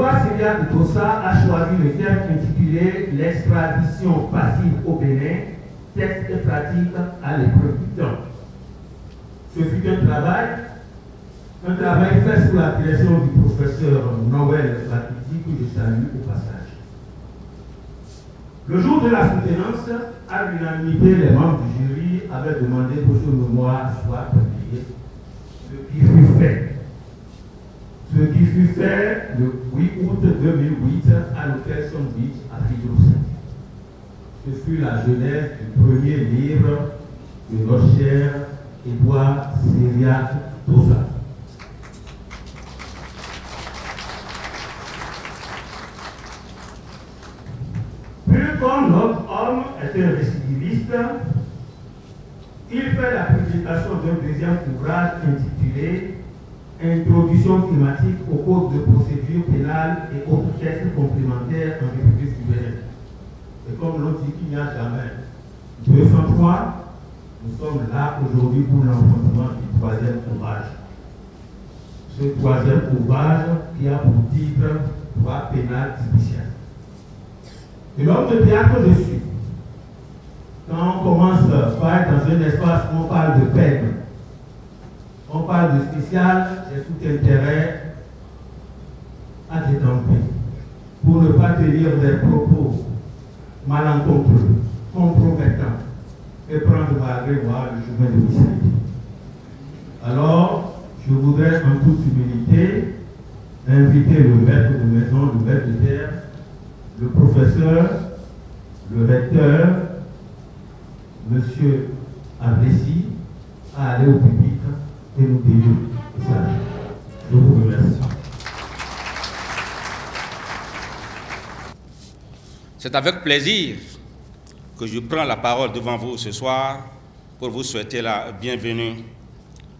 droit syriaque Dossa a choisi le terme intitulé l'extradition passive au Bénin, texte et pratique à l'épreuve du temps. Ce fut un travail fait sous la direction du professeur Noël Bakiti, que je salue au passage. Le jour de la soutenance, à l'unanimité, les membres du jury avaient demandé que ce mémoire soit publié, ce qui fut fait. Ce qui fut fait le 8 août 2008 à l'hôtel Sun Beach à Fidjoussi. Ce fut la genèse du premier livre de notre cher Édouard Syriaque Dossa. Plus comme notre homme est un récidiviste, il fait la publication d'un deuxième ouvrage intitulé Introduction thématique au code de procédure pénale et autres textes complémentaires en République du Bénin. Et comme l'on dit qu'il n'y a jamais 203, nous sommes là aujourd'hui pour l'enfrontement du troisième ouvrage. Ce troisième ouvrage qui a pour titre Droit pénal judiciaire. Et l'homme de théâtre que je suis, quand on commence par être dans un espace où on parle de peine, on parle de spécial, j'ai tout intérêt à détemper pour ne pas tenir des propos malencontreux, compromettants et prendre malgré moi le chemin de l'humanité. Alors, je voudrais en toute humilité inviter le maître de maison, le maître de terre, le professeur, le recteur, M. Ablessi, à aller au public et nous dire ça. Je vous remercie. C'est avec plaisir que je prends la parole devant vous ce soir pour vous souhaiter la bienvenue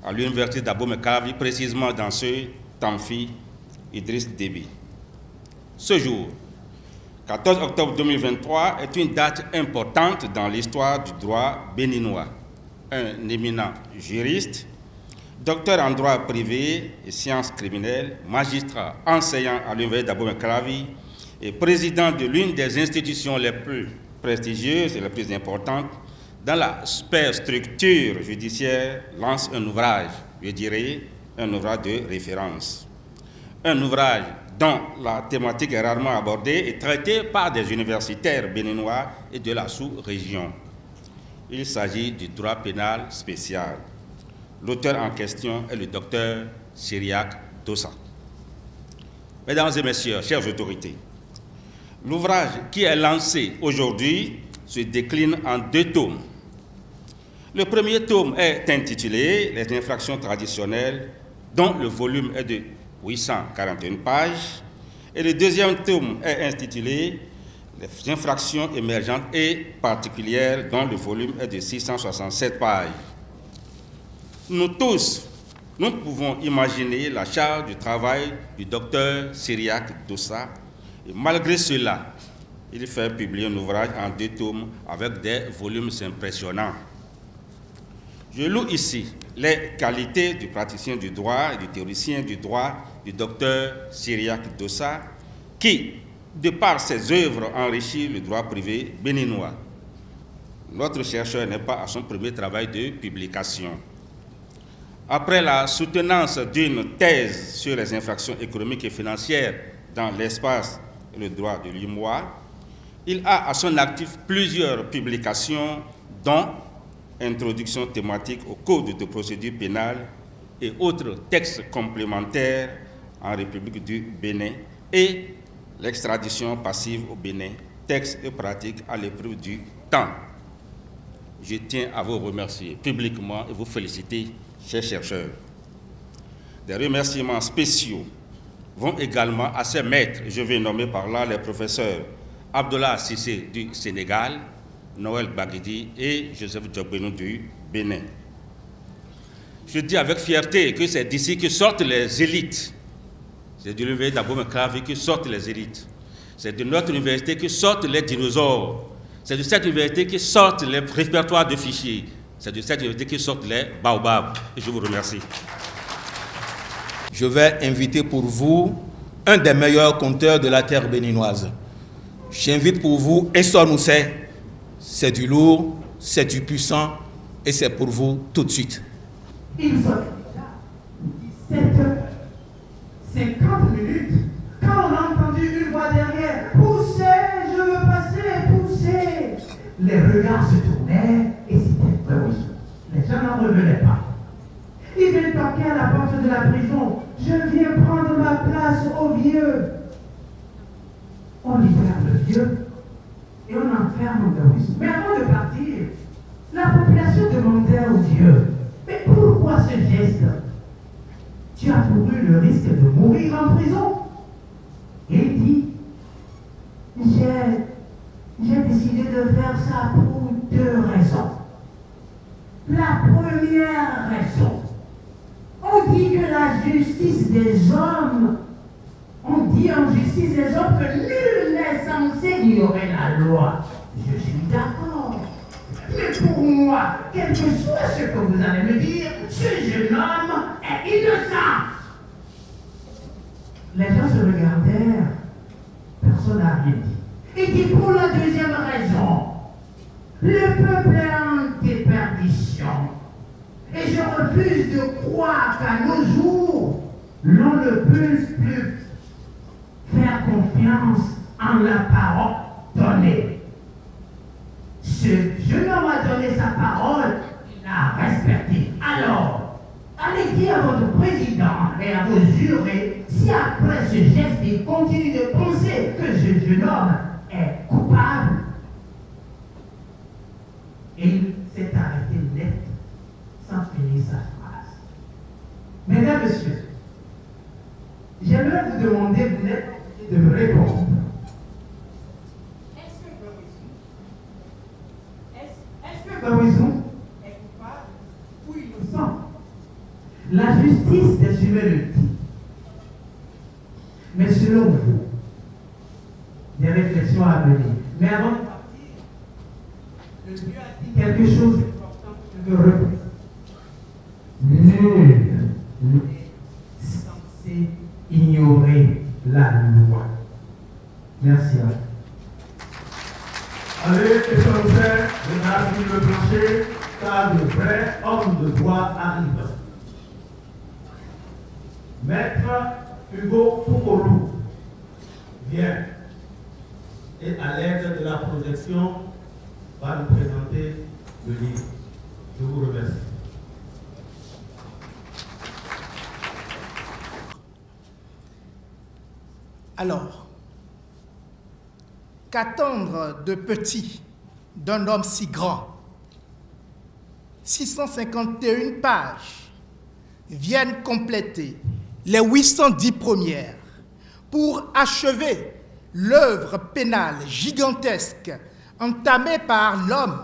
à l'Université d'Abomey-Calavi, précisément dans ce Tamphi Idriss Déby. Ce jour, 14 octobre 2023, est une date importante dans l'histoire du droit béninois. Un éminent juriste, docteur en droit privé et sciences criminelles, magistrat enseignant à l'Université d'Abomey-Calavi et président de l'une des institutions les plus prestigieuses et les plus importantes dans la superstructure judiciaire, lance un ouvrage, je dirais un ouvrage de référence. Un ouvrage dont la thématique est rarement abordée et traitée par des universitaires béninois et de la sous-région. Il s'agit du droit pénal spécial. L'auteur en question est le docteur Syriaque Dossa. Mesdames et messieurs, chères autorités, l'ouvrage qui est lancé aujourd'hui se décline en 2 tomes. Le premier tome est intitulé « Les infractions traditionnelles », dont le volume est de 841 pages, et le deuxième tome est intitulé « Les infractions émergentes et particulières », dont le volume est de 667 pages. Nous tous, nous pouvons imaginer la charge du travail du docteur Syriaque Dossa, et malgré cela, il fait publier un ouvrage en 2 tomes avec des volumes impressionnants. Je loue ici les qualités du praticien du droit et du théoricien du droit du docteur Syriaque Dossa, qui, de par ses œuvres, enrichit le droit privé béninois. Notre chercheur n'est pas à son premier travail de publication. Après la soutenance d'une thèse sur les infractions économiques et financières dans l'espace et le droit de l'UMOA, il a à son actif plusieurs publications, dont Introduction thématique au Code de procédure pénale et autres textes complémentaires en République du Bénin et l'extradition passive au Bénin, textes et pratiques à l'épreuve du temps. Je tiens à vous remercier publiquement et vous féliciter, chers chercheurs. Des remerciements spéciaux vont également à ces maîtres, je vais nommer par là les professeurs Abdallah Cissé du Sénégal, Noël Bakiti et Joseph Djogbenou du Bénin. Je dis avec fierté que c'est d'ici que sortent les élites. C'est de l'université d'Abomey-Calavi que sortent les élites. C'est de notre université que sortent les dinosaures. C'est de cette université que sortent les répertoires de fichiers. C'est de cette université que sortent les baobabs. Et je vous remercie. Je vais inviter pour vous un des meilleurs conteurs de la terre béninoise. J'invite pour vous Esson Ousset. C'est du lourd, c'est du puissant et c'est pour vous tout de suite. Il sont déjà 17h50 quand on a entendu une voix derrière. Poussez, je veux passer, poussez. Les regards se tournaient et c'était oui. Les gens n'en revenaient pas. Il vient toquer à la porte de la prison. Je viens prendre ma place au vieux. On libère le vieux et on enferme Gaouis. Mais avant de partir, la population demandait au vieux, mais pourquoi ce geste? Tu as couru le risque de mourir en prison? Et il dit, j'ai décidé de faire ça pour 2 raisons. La première raison, on dit que la justice des hommes, on dit en justice des hommes que nul n'est censé ignorer la loi. Je suis d'accord. Mais pour moi, quel que soit ce que vous allez me dire, ce jeune homme est innocent. Les gens se regardèrent. Personne n'a rien dit. Il dit pour la deuxième raison, le peuple est en déperdition. Et je refuse de croire qu'à nos jours, l'on ne peut plus faire confiance en la parole donnée. Ce jeune homme a donné sa parole, il l'a respectée. Alors, allez dire à votre président et à vos jurés si après ce geste, il continue de penser que ce jeune homme est coupable. Et il s'est arrêté net sans finir sa phrase. Mesdames, Messieurs, j'aimerais vous demander, vous n'êtes de me répondre. Est-ce que Gaouizou est coupable ou innocent? La justice des humains le dit. Mais selon vous, des réflexions à venir. Mais avant de partir, le Dieu a dit quelque chose d'important que je veux répéter. Nul n'est censé ignorer la loi. Merci à vous. Allez, et ça nous fait de gravir le plancher, car de vrais hommes de droit arrivent. Maître Hugo Poukolou vient et à l'aide de la projection va nous présenter le livre. Je vous remercie. Alors, qu'attendre de petit d'un homme si grand? 651 pages viennent compléter les 810 premières pour achever l'œuvre pénale gigantesque entamée par l'homme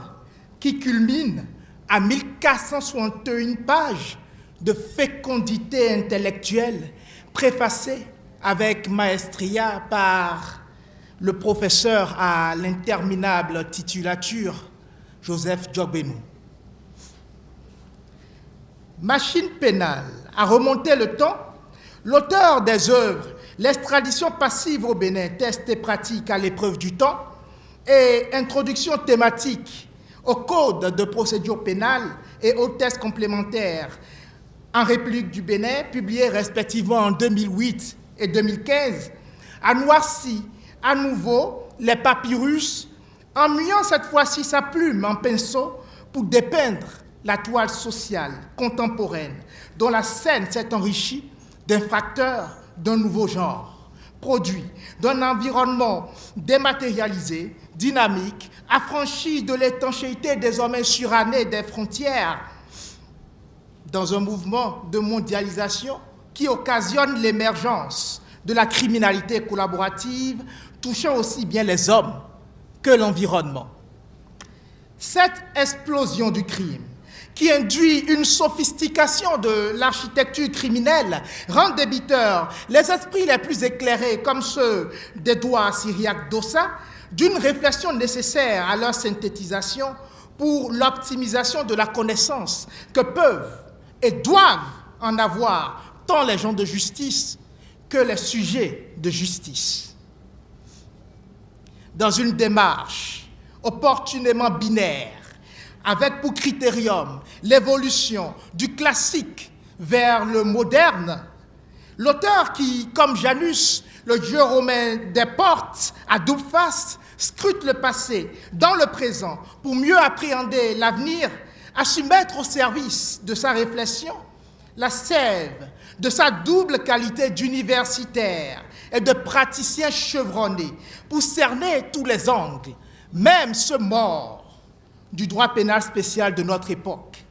qui culmine à 1461 pages de fécondité intellectuelle préfacée avec maestria par le professeur à l'interminable titulature, Joseph Djogbenou. Machine pénale à remonter le temps, l'auteur des œuvres L'extradition passive au Bénin, tests et pratiques à l'épreuve du temps, et introduction thématique au code de procédure pénale et aux tests complémentaires en République du Bénin, publiés respectivement en 2008 et 2015, a noirci à nouveau les papyrus en muant cette fois-ci sa plume en pinceau pour dépeindre la toile sociale contemporaine dont la scène s'est enrichie d'un facteur d'un nouveau genre, produit d'un environnement dématérialisé, dynamique, affranchi de l'étanchéité désormais surannée des frontières, dans un mouvement de mondialisation qui occasionne l'émergence de la criminalité collaborative touchant aussi bien les hommes que l'environnement. Cette explosion du crime, qui induit une sophistication de l'architecture criminelle, rend débiteurs les esprits les plus éclairés, comme ceux d'Édouard Syriac d'Ossa, d'une réflexion nécessaire à leur synthétisation pour l'optimisation de la connaissance que peuvent et doivent en avoir tant les gens de justice que les sujets de justice. Dans une démarche opportunément binaire, avec pour critérium l'évolution du classique vers le moderne, l'auteur qui, comme Janus, le dieu romain des portes à double face, scrute le passé dans le présent pour mieux appréhender l'avenir, a su mettre au service de sa réflexion la sève de sa double qualité d'universitaire et de praticien chevronné pour cerner tous les angles, même ceux morts, du droit pénal spécial de notre époque.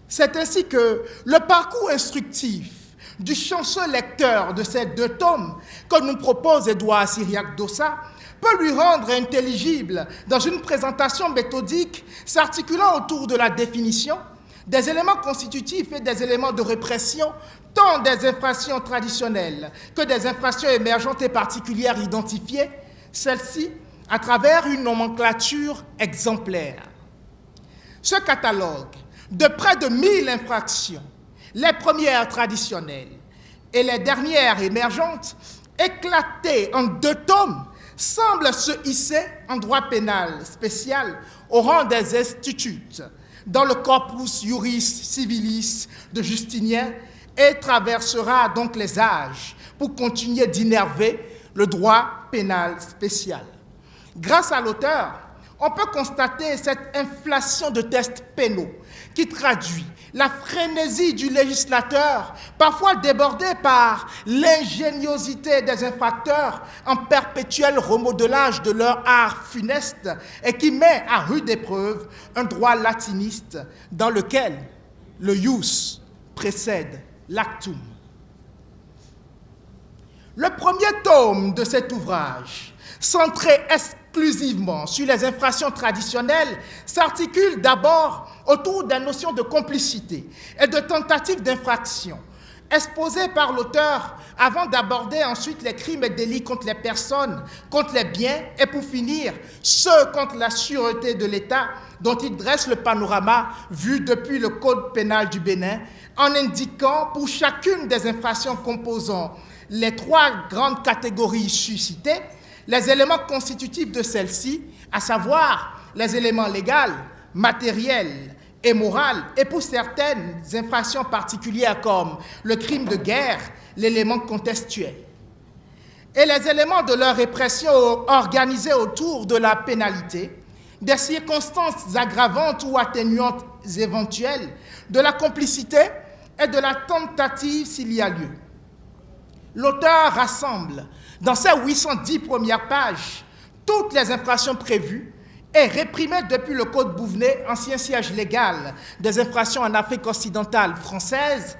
C'est ainsi que le parcours instructif du chanceux lecteur de ces 2 tomes que nous propose Édouard Syriac-Dossa peut lui rendre intelligible dans une présentation méthodique s'articulant autour de la définition des éléments constitutifs et des éléments de répression, tant des infractions traditionnelles que des infractions émergentes et particulières identifiées, celles-ci à travers une nomenclature exemplaire. Ce catalogue de près de 1000 infractions, les premières traditionnelles et les dernières émergentes, éclatées en 2 tomes, semble se hisser en droit pénal spécial au rang des instituts dans le corpus juris civilis de Justinien et traversera donc les âges pour continuer d'innerver le droit pénal spécial. Grâce à l'auteur, on peut constater cette inflation de tests pénaux qui traduit la frénésie du législateur, parfois débordé par l'ingéniosité des infracteurs en perpétuel remodelage de leur art funeste et qui met à rude épreuve un droit latiniste dans lequel le ius précède l'actum. Le premier tome de cet ouvrage, centré exclusivement sur les infractions traditionnelles, s'articule d'abord autour des notions de complicité et de tentative d'infraction, exposées par l'auteur avant d'aborder ensuite les crimes et délits contre les personnes, contre les biens et pour finir, ceux contre la sûreté de l'État dont il dresse le panorama vu depuis le Code pénal du Bénin en indiquant pour chacune des infractions composant les 3 grandes catégories suscitées, les éléments constitutifs de celles-ci, à savoir les éléments légaux, matériels et moraux, et pour certaines infractions particulières comme le crime de guerre, l'élément contextuel. Et les éléments de leur répression organisés autour de la pénalité, des circonstances aggravantes ou atténuantes éventuelles, de la complicité et de la tentative s'il y a lieu. L'auteur rassemble dans ces 810 premières pages toutes les infractions prévues et réprimées depuis le Code Bouvenet, ancien siège légal des infractions en Afrique occidentale française,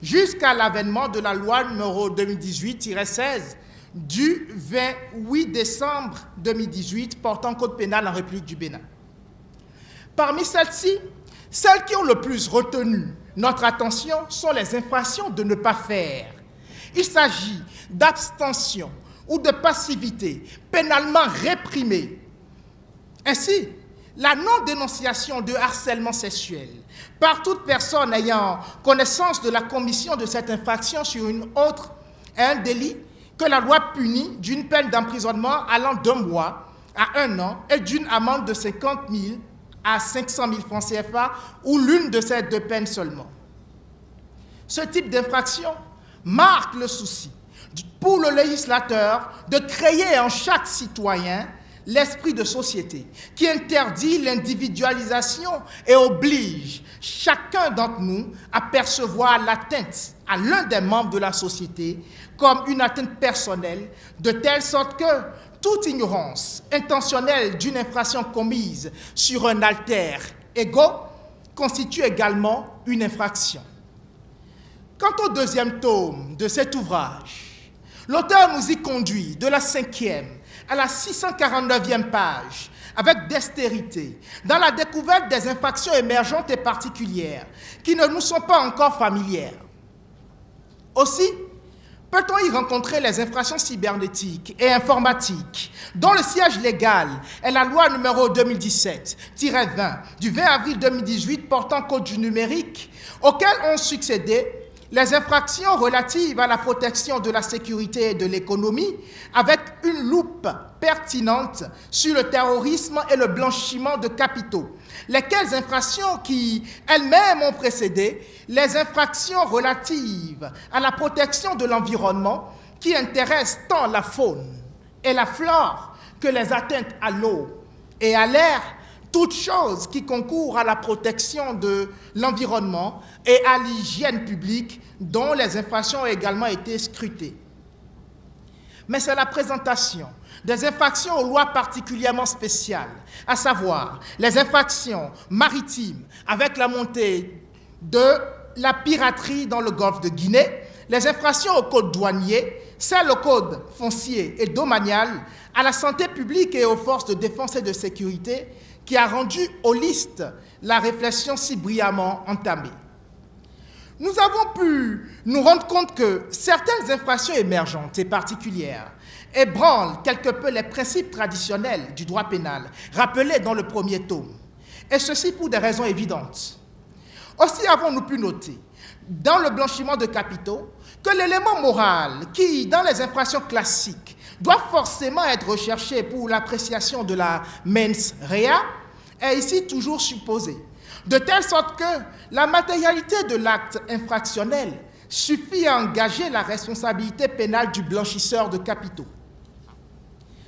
jusqu'à l'avènement de la loi numéro 2018-16 du 28 décembre 2018 portant Code pénal en République du Bénin. Parmi celles-ci, celles qui ont le plus retenu notre attention sont les infractions de ne pas faire. Il s'agit d'abstention ou de passivité pénalement réprimée. Ainsi, la non-dénonciation de harcèlement sexuel par toute personne ayant connaissance de la commission de cette infraction sur une autre est un délit que la loi punit d'une peine d'emprisonnement allant d'1 mois à 1 an et d'une amende de 50 000 à 500 000 francs CFA ou l'une de ces 2 peines seulement. Ce type d'infraction marque le souci pour le législateur de créer en chaque citoyen l'esprit de société qui interdit l'individualisation et oblige chacun d'entre nous à percevoir l'atteinte à l'un des membres de la société comme une atteinte personnelle, de telle sorte que toute ignorance intentionnelle d'une infraction commise sur un alter ego constitue également une infraction. Quant au 2e tome de cet ouvrage, l'auteur nous y conduit de la 5e à la 649e page, avec dextérité, dans la découverte des infractions émergentes et particulières qui ne nous sont pas encore familières. Aussi, peut-on y rencontrer les infractions cybernétiques et informatiques, dont le siège légal est la loi numéro 2017-20 du 20 avril 2018 portant Code du numérique, auxquelles ont succédé les infractions relatives à la protection de la sécurité et de l'économie avec une loupe pertinente sur le terrorisme et le blanchiment de capitaux, lesquelles infractions qui elles-mêmes ont précédé les infractions relatives à la protection de l'environnement qui intéressent tant la faune et la flore que les atteintes à l'eau et à l'air, toutes choses qui concourent à la protection de l'environnement et à l'hygiène publique dont les infractions ont également été scrutées. Mais c'est la présentation des infractions aux lois particulièrement spéciales, à savoir les infractions maritimes avec la montée de la piraterie dans le golfe de Guinée, les infractions au code douanier, celles au code foncier et domanial, à la santé publique et aux forces de défense et de sécurité, qui a rendu holiste la réflexion si brillamment entamée. Nous avons pu nous rendre compte que certaines infractions émergentes et particulières ébranlent quelque peu les principes traditionnels du droit pénal rappelés dans le premier tome, et ceci pour des raisons évidentes. Aussi avons-nous pu noter, dans le blanchiment de capitaux, que l'élément moral qui, dans les infractions classiques, doit forcément être recherché pour l'appréciation de la mens rea, est ici toujours supposé, de telle sorte que la matérialité de l'acte infractionnel suffit à engager la responsabilité pénale du blanchisseur de capitaux.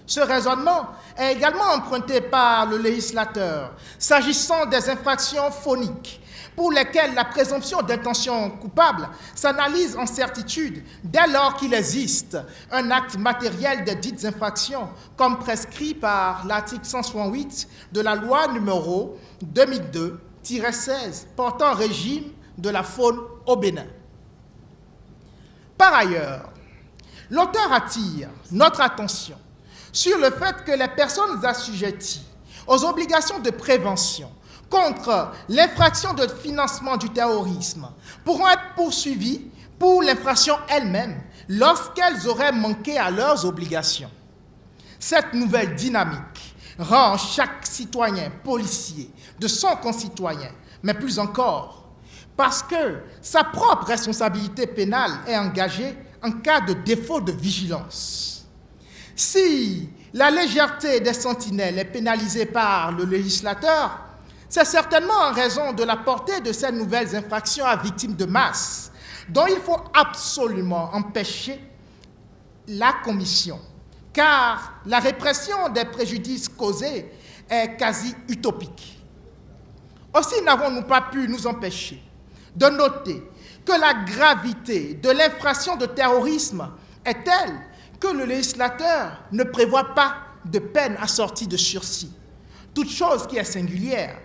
Ce raisonnement est également emprunté par le législateur s'agissant des infractions phoniques, pour lesquelles la présomption d'intention coupable s'analyse en certitude dès lors qu'il existe un acte matériel des dites infractions, comme prescrit par l'article 168 de la loi numéro 2002-16 portant régime de la faune au Bénin. Par ailleurs, l'auteur attire notre attention sur le fait que les personnes assujetties aux obligations de prévention contre l'infraction de financement du terrorisme pourront être poursuivies pour l'infraction elle-même lorsqu'elles auraient manqué à leurs obligations. Cette nouvelle dynamique rend chaque citoyen policier de son concitoyen, mais plus encore, parce que sa propre responsabilité pénale est engagée en cas de défaut de vigilance. Si la légèreté des sentinelles est pénalisée par le législateur, c'est certainement en raison de la portée de ces nouvelles infractions à victimes de masse, dont il faut absolument empêcher la commission, car la répression des préjudices causés est quasi utopique. Aussi n'avons-nous pas pu nous empêcher de noter que la gravité de l'infraction de terrorisme est telle que le législateur ne prévoit pas de peine assortie de sursis, toute chose qui est singulière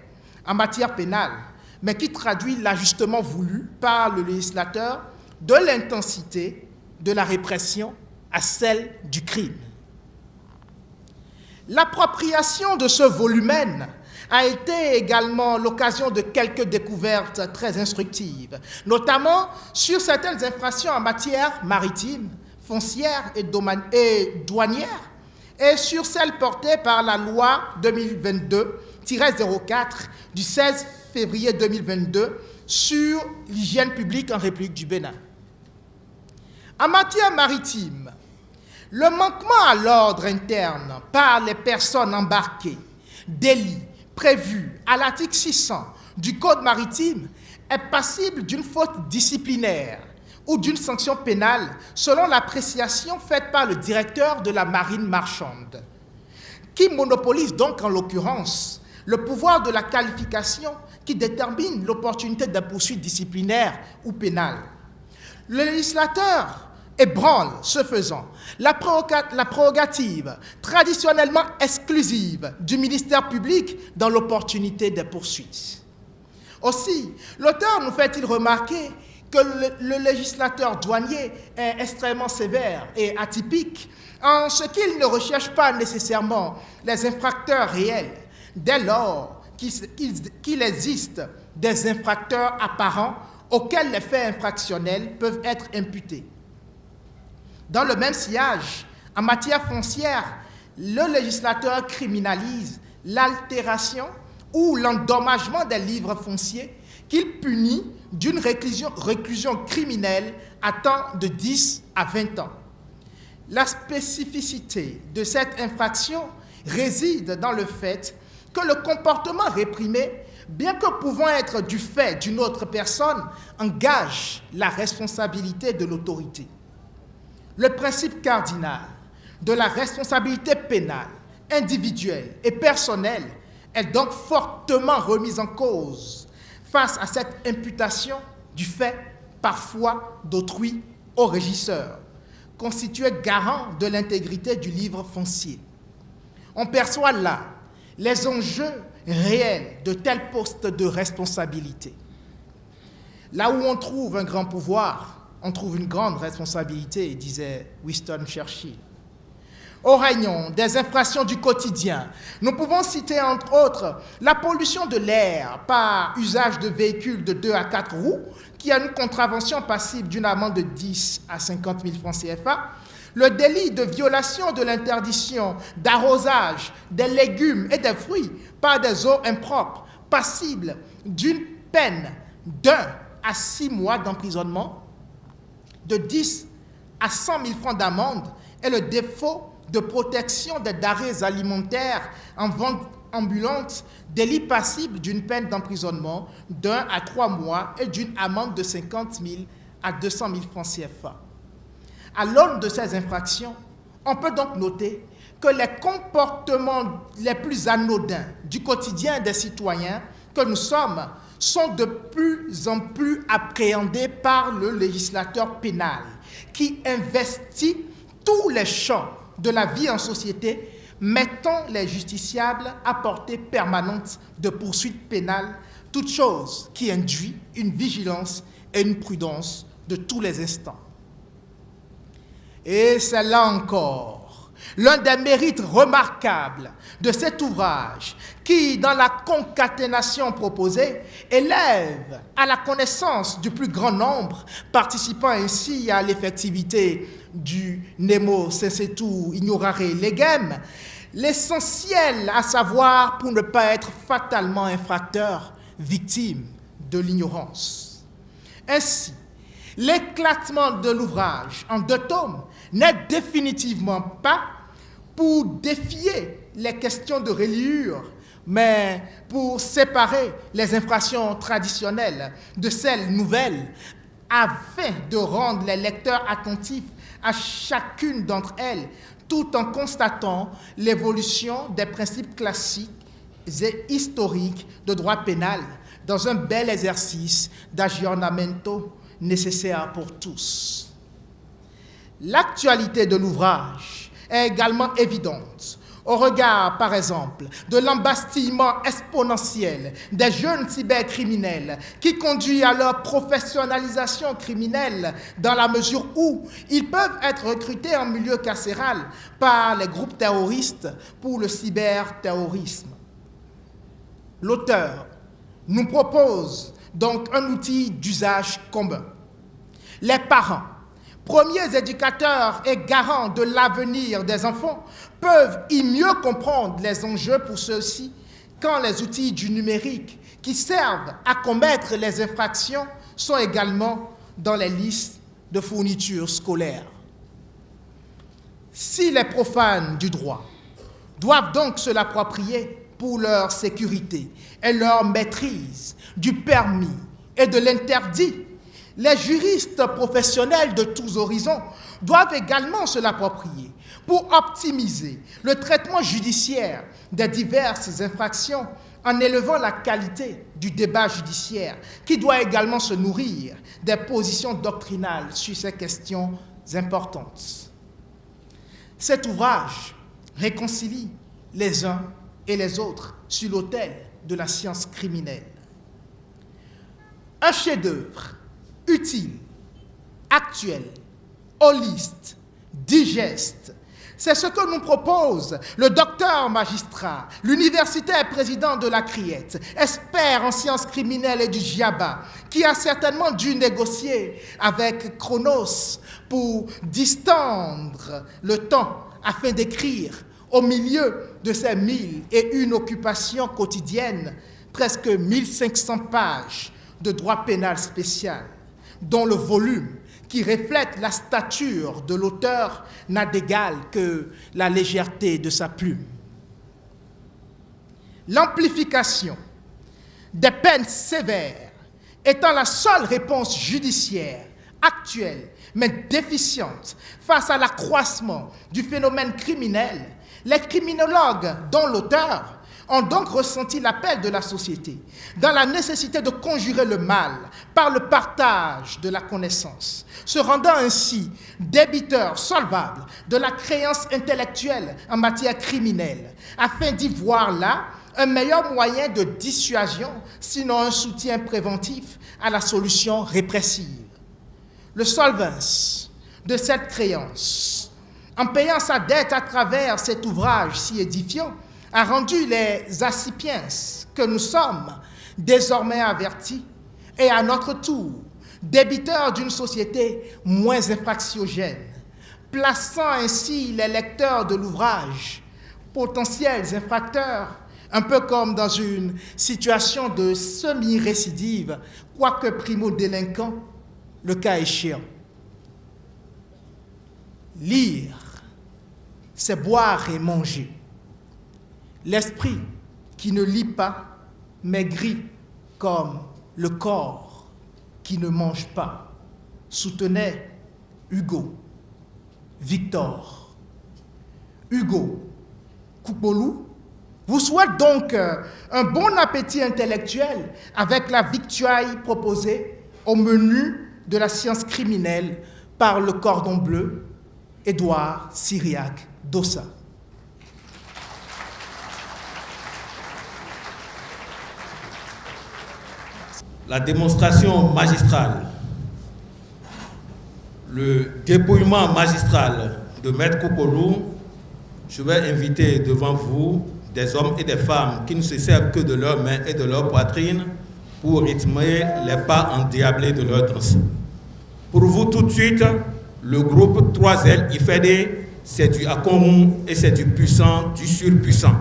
en matière pénale, mais qui traduit l'ajustement voulu par le législateur de l'intensité de la répression à celle du crime. L'appropriation de ce volumen a été également l'occasion de quelques découvertes très instructives, notamment sur certaines infractions en matière maritime, foncière et douanière, et sur celles portées par la loi 2022-04 du 16 février 2022 sur l'hygiène publique en République du Bénin. En matière maritime, le manquement à l'ordre interne par les personnes embarquées, délit prévu à l'article 600 du Code maritime, est passible d'une faute disciplinaire ou d'une sanction pénale selon l'appréciation faite par le directeur de la marine marchande, qui monopolise donc en l'occurrence le pouvoir de la qualification qui détermine l'opportunité de poursuite disciplinaire ou pénale. Le législateur ébranle, ce faisant, la prérogative traditionnellement exclusive du ministère public dans l'opportunité des poursuites. Aussi, l'auteur nous fait-il remarquer que le législateur douanier est extrêmement sévère et atypique en ce qu'il ne recherche pas nécessairement les infracteurs réels, dès lors qu'il existe des infracteurs apparents auxquels les faits infractionnels peuvent être imputés. Dans le même sillage, en matière foncière, le législateur criminalise l'altération ou l'endommagement des livres fonciers qu'il punit d'une réclusion criminelle à temps de 10 à 20 ans. La spécificité de cette infraction réside dans le fait que le comportement réprimé, bien que pouvant être du fait d'une autre personne, engage la responsabilité de l'autorité. Le principe cardinal de la responsabilité pénale, individuelle et personnelle est donc fortement remis en cause face à cette imputation du fait parfois d'autrui au régisseur, constitué garant de l'intégrité du livre foncier. On perçoit là les enjeux réels de tels postes de responsabilité. Là où on trouve un grand pouvoir, on trouve une grande responsabilité, disait Winston Churchill. Au rayon des infractions du quotidien, nous pouvons citer entre autres la pollution de l'air par usage de véhicules de 2 à 4 roues, qui a une contravention passible d'une amende de 10 à 50 000 francs CFA, le délit de violation de l'interdiction d'arrosage des légumes et des fruits par des eaux impropres, passible d'une peine d'1 à 6 mois d'emprisonnement, de 10 à 100 000 francs d'amende, et le défaut de protection des denrées alimentaires en vente ambulante, délit passible d'une peine d'emprisonnement d'1 à 3 mois et d'une amende de 50 000 à 200 000 francs CFA. À l'aune de ces infractions, on peut donc noter que les comportements les plus anodins du quotidien des citoyens que nous sommes sont de plus en plus appréhendés par le législateur pénal, qui investit tous les champs de la vie en société, mettant les justiciables à portée permanente de poursuites pénales, toute chose qui induit une vigilance et une prudence de tous les instants. Et c'est là encore l'un des mérites remarquables de cet ouvrage qui, dans la concaténation proposée, élève à la connaissance du plus grand nombre, participant ainsi à l'effectivité du nemo cessetur ignorare legem, l'essentiel à savoir pour ne pas être fatalement infracteur, victime de l'ignorance. Ainsi, l'éclatement de l'ouvrage en 2 tomes n'est définitivement pas pour défier les questions de reliure, mais pour séparer les infractions traditionnelles de celles nouvelles, afin de rendre les lecteurs attentifs à chacune d'entre elles, tout en constatant l'évolution des principes classiques et historiques de droit pénal dans un bel exercice d'aggiornamento nécessaire pour tous. L'actualité de l'ouvrage est également évidente au regard, par exemple, de l'embastillement exponentiel des jeunes cybercriminels qui conduit à leur professionnalisation criminelle dans la mesure où ils peuvent être recrutés en milieu carcéral par les groupes terroristes pour le cyberterrorisme. L'auteur nous propose donc un outil d'usage commun. Les parents, premiers éducateurs et garants de l'avenir des enfants, peuvent y mieux comprendre les enjeux pour ceux-ci quand les outils du numérique qui servent à commettre les infractions sont également dans les listes de fournitures scolaires. Si les profanes du droit doivent donc se l'approprier pour leur sécurité et leur maîtrise du permis et de l'interdit, les juristes professionnels de tous horizons doivent également se l'approprier pour optimiser le traitement judiciaire des diverses infractions en élevant la qualité du débat judiciaire qui doit également se nourrir des positions doctrinales sur ces questions importantes. Cet ouvrage réconcilie les uns et les autres sur l'autel de la science criminelle. Un chef-d'œuvre utile, actuel, holiste, digeste. C'est ce que nous propose le docteur magistrat, l'universitaire président de la Criette, expert en sciences criminelles et du djihad, qui a certainement dû négocier avec Chronos pour distendre le temps afin d'écrire au milieu de ces 1001 occupations quotidiennes, presque 1500 pages de droit pénal spécial, dont le volume, qui reflète la stature de l'auteur, n'a d'égal que la légèreté de sa plume. L'amplification des peines sévères étant la seule réponse judiciaire actuelle, mais déficiente, face à l'accroissement du phénomène criminel, les criminologues, dont l'auteur, ont donc ressenti l'appel de la société dans la nécessité de conjurer le mal par le partage de la connaissance, se rendant ainsi débiteurs solvables de la créance intellectuelle en matière criminelle, afin d'y voir là un meilleur moyen de dissuasion, sinon un soutien préventif à la solution répressive. Le solvens de cette créance, en payant sa dette à travers cet ouvrage si édifiant, a rendu les acipiens que nous sommes désormais avertis et à notre tour débiteurs d'une société moins infractiogène, plaçant ainsi les lecteurs de l'ouvrage, potentiels infracteurs, un peu comme dans une situation de semi-récidive, quoique primo-délinquant, le cas échéant. Lire, c'est boire et manger. L'esprit qui ne lit pas maigrit comme le corps qui ne mange pas, soutenait Hugo, Victor. Hugo Koukolou vous souhaite donc un bon appétit intellectuel avec la victuaille proposée au menu de la science criminelle par le cordon bleu, Édouard Syriac Dossa. La démonstration magistrale, le dépouillement magistral de Maître Koukolou, je vais inviter devant vous des hommes et des femmes qui ne se servent que de leurs mains et de leur poitrine pour rythmer les pas endiablés de leur danse. Pour vous tout de suite, le groupe 3L IFED, c'est du Akomu et c'est du puissant, du surpuissant.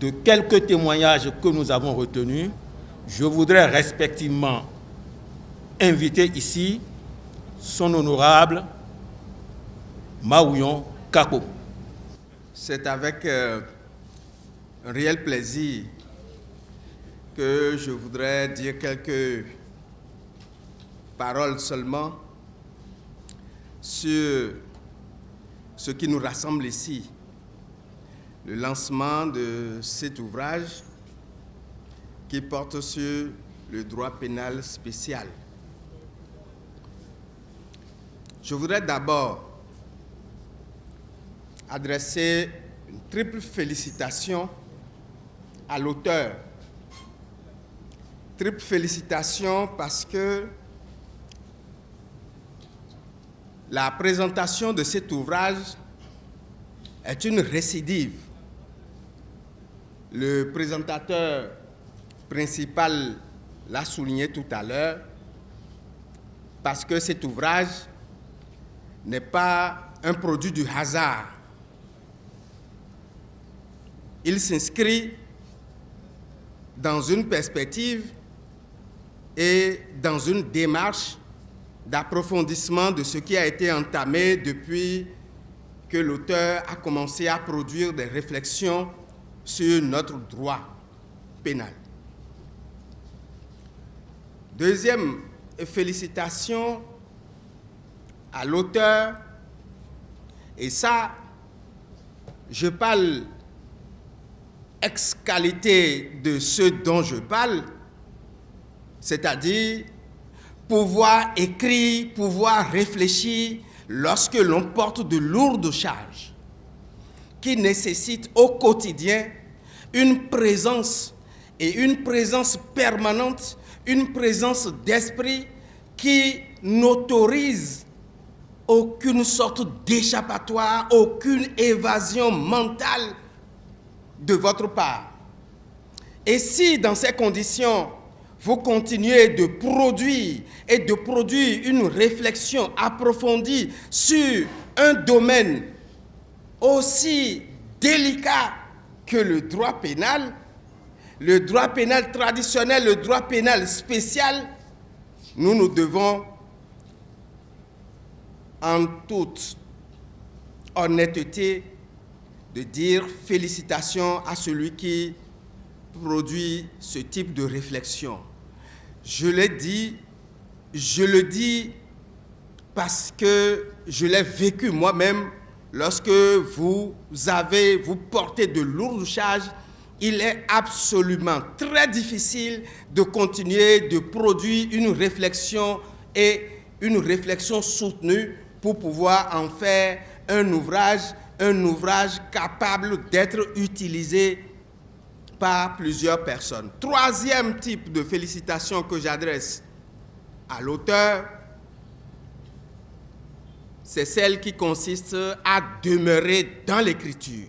De quelques témoignages que nous avons retenus, je voudrais respectivement inviter ici son honorable Maouyon Kako. C'est avec un réel plaisir que je voudrais dire quelques paroles seulement sur ce qui nous rassemble ici, le lancement de cet ouvrage qui porte sur le droit pénal spécial. Je voudrais d'abord adresser une triple félicitation à l'auteur. Triple félicitation parce que la présentation de cet ouvrage est une récidive. Le présentateur principal l'a souligné tout à l'heure, parce que cet ouvrage n'est pas un produit du hasard. Il s'inscrit dans une perspective et dans une démarche d'approfondissement de ce qui a été entamé depuis que l'auteur a commencé à produire des réflexions sur notre droit pénal. Deuxième félicitation à l'auteur, et ça, je parle ex-qualité de ce dont je parle, c'est-à-dire pouvoir écrire, pouvoir réfléchir lorsque l'on porte de lourdes charges qui nécessitent au quotidien une présence et une présence permanente, une présence d'esprit qui n'autorise aucune sorte d'échappatoire, aucune évasion mentale de votre part. Et si dans ces conditions, vous continuez de produire une réflexion approfondie sur un domaine aussi délicat que le droit pénal traditionnel, le droit pénal spécial, nous devons en toute honnêteté de dire félicitations à celui qui produit ce type de réflexion. Je l'ai dit, je le dis parce que je l'ai vécu moi-même. Lorsque vous portez de lourdes charges, il est absolument très difficile de continuer de produire une réflexion et une réflexion soutenue pour pouvoir en faire un ouvrage capable d'être utilisé par plusieurs personnes. Troisième type de félicitation que j'adresse à l'auteur, c'est celle qui consiste à demeurer dans l'écriture,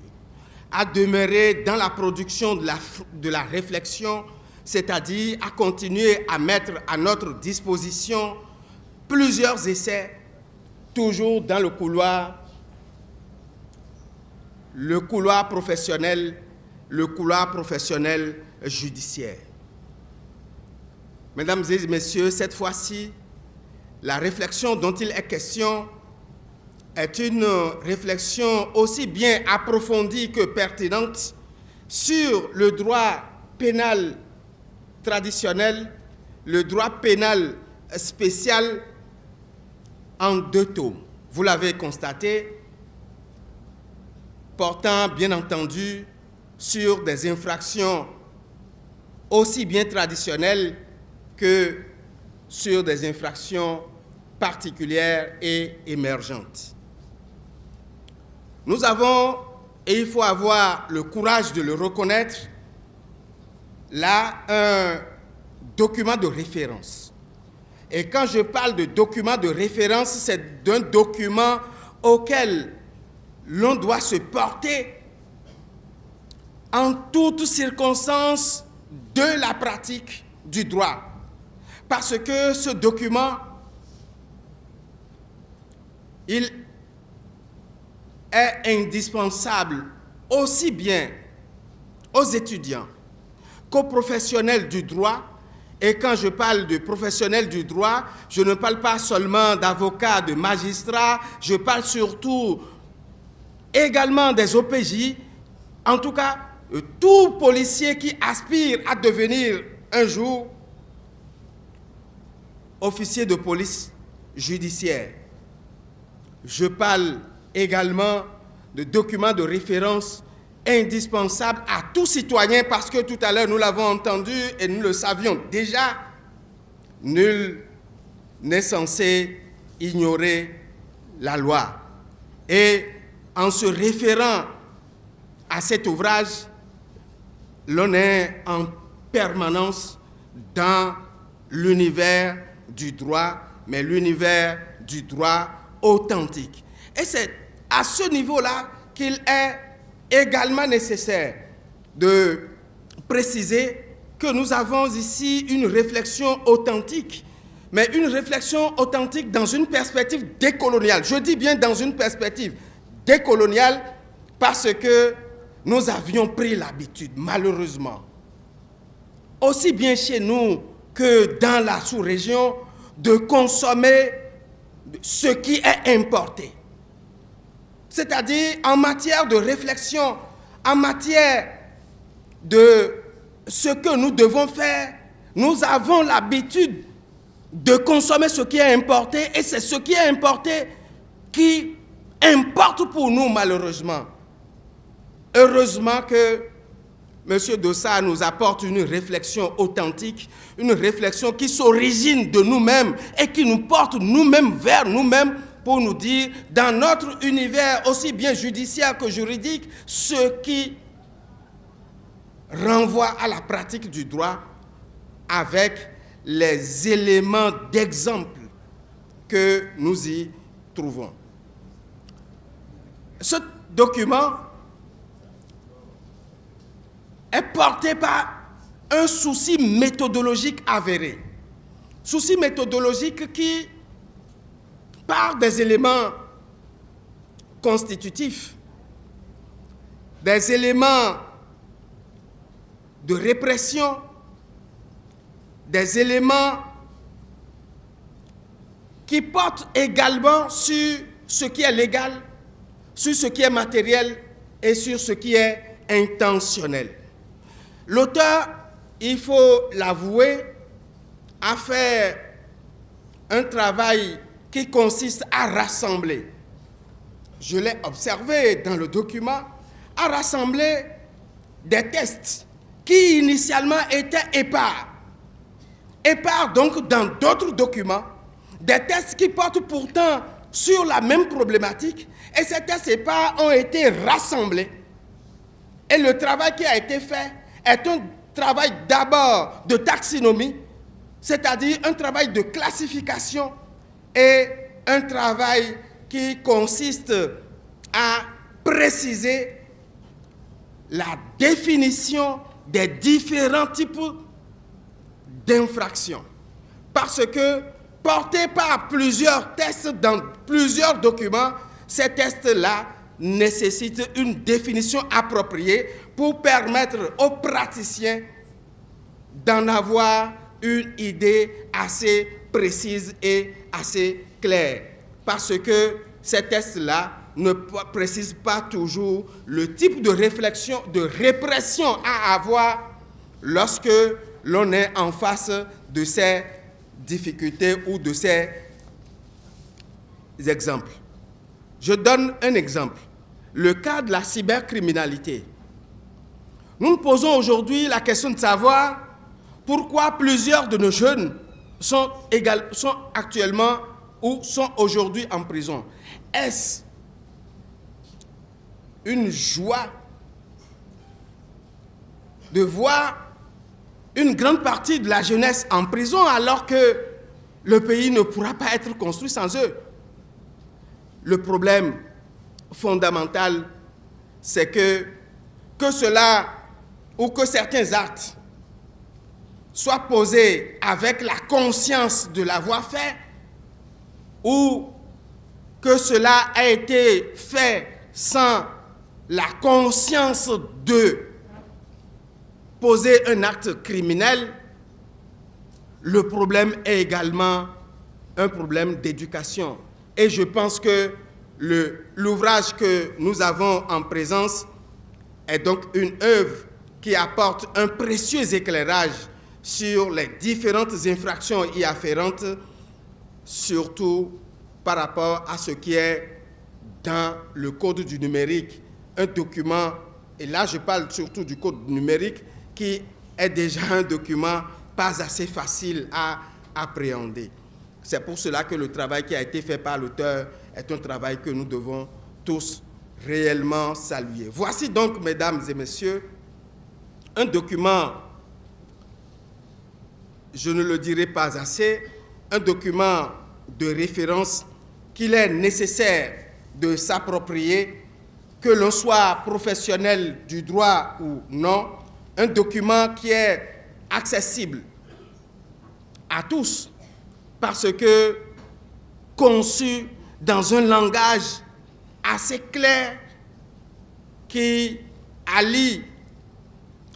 à demeurer dans la production de la réflexion, c'est-à-dire à continuer à mettre à notre disposition plusieurs essais, toujours dans le couloir professionnel judiciaire. Mesdames et messieurs, cette fois-ci, la réflexion dont il est question est une réflexion aussi bien approfondie que pertinente sur le droit pénal traditionnel, le droit pénal spécial en 2 tomes. Vous l'avez constaté, portant bien entendu sur des infractions aussi bien traditionnelles que sur des infractions particulières et émergentes. Nous avons, et il faut avoir le courage de le reconnaître, là un document de référence. Et quand je parle de document de référence, c'est d'un document auquel l'on doit se porter en toutes circonstances de la pratique du droit. Parce que ce document, il est indispensable aussi bien aux étudiants qu'aux professionnels du droit. Et quand je parle de professionnels du droit, je ne parle pas seulement d'avocats, de magistrats, je parle surtout également des OPJ, en tout cas, tout policier qui aspire à devenir un jour officier de police judiciaire. je parle également de documents de référence indispensables à tout citoyen, parce que tout à l'heure nous l'avons entendu et nous le savions déjà, nul n'est censé ignorer la loi. Et en se référant à cet ouvrage, l'on est en permanence dans l'univers du droit, mais l'univers du droit authentique. Et c'est à ce niveau-là qu'il est également nécessaire de préciser que nous avons ici une réflexion authentique, mais une réflexion authentique dans une perspective décoloniale. Je dis bien dans une perspective décoloniale parce que nous avions pris l'habitude, malheureusement, aussi bien chez nous que dans la sous-région, de consommer ce qui est importé. C'est-à-dire en matière de réflexion, en matière de ce que nous devons faire, nous avons l'habitude de consommer ce qui est importé, et c'est ce qui est importé qui importe pour nous, malheureusement. Heureusement que M. Dossat nous apporte une réflexion authentique, une réflexion qui s'origine de nous-mêmes et qui nous porte nous-mêmes vers nous-mêmes pour nous dire, dans notre univers aussi bien judiciaire que juridique, ce qui renvoie à la pratique du droit avec les éléments d'exemple que nous y trouvons. Ce document est porté par un souci méthodologique avéré. Souci méthodologique qui part des éléments constitutifs, des éléments de répression, des éléments qui portent également sur ce qui est légal, sur ce qui est matériel et sur ce qui est intentionnel. L'auteur, il faut l'avouer, a fait un travail qui consiste à rassembler, je l'ai observé dans le document, à rassembler des textes qui initialement étaient épars. Épars donc dans d'autres documents, des textes qui portent pourtant sur la même problématique, et ces textes épars ont été rassemblés. Et le travail qui a été fait est un travail d'abord de taxinomie, c'est-à-dire un travail de classification et un travail qui consiste à préciser la définition des différents types d'infractions. Parce que, portés par plusieurs tests dans plusieurs documents, ces tests-là nécessitent une définition appropriée pour permettre aux praticiens d'en avoir une idée assez précise et assez claire. Parce que ces tests-là ne précisent pas toujours le type de réflexion, de répression à avoir lorsque l'on est en face de ces difficultés ou de ces exemples. Je donne un exemple. Le cas de la cybercriminalité. Nous nous posons aujourd'hui la question de savoir pourquoi plusieurs de nos jeunes sont actuellement ou sont aujourd'hui en prison. Est-ce une joie de voir une grande partie de la jeunesse en prison alors que le pays ne pourra pas être construit sans eux? Le problème fondamental, c'est que cela ou que certains actes soient posés avec la conscience de l'avoir fait, ou que cela a été fait sans la conscience de poser un acte criminel, le problème est également un problème d'éducation. Et je pense que l'ouvrage que nous avons en présence est donc une œuvre qui apporte un précieux éclairage sur les différentes infractions y afférentes, surtout par rapport à ce qui est dans le code du numérique un document, et là je parle surtout du code numérique, qui est déjà un document pas assez facile à appréhender. C'est pour cela que le travail qui a été fait par l'auteur est un travail que nous devons tous réellement saluer. Voici donc, mesdames et messieurs, un document, je ne le dirai pas assez, un document de référence qu'il est nécessaire de s'approprier, que l'on soit professionnel du droit ou non, un document qui est accessible à tous, parce que conçu dans un langage assez clair qui allie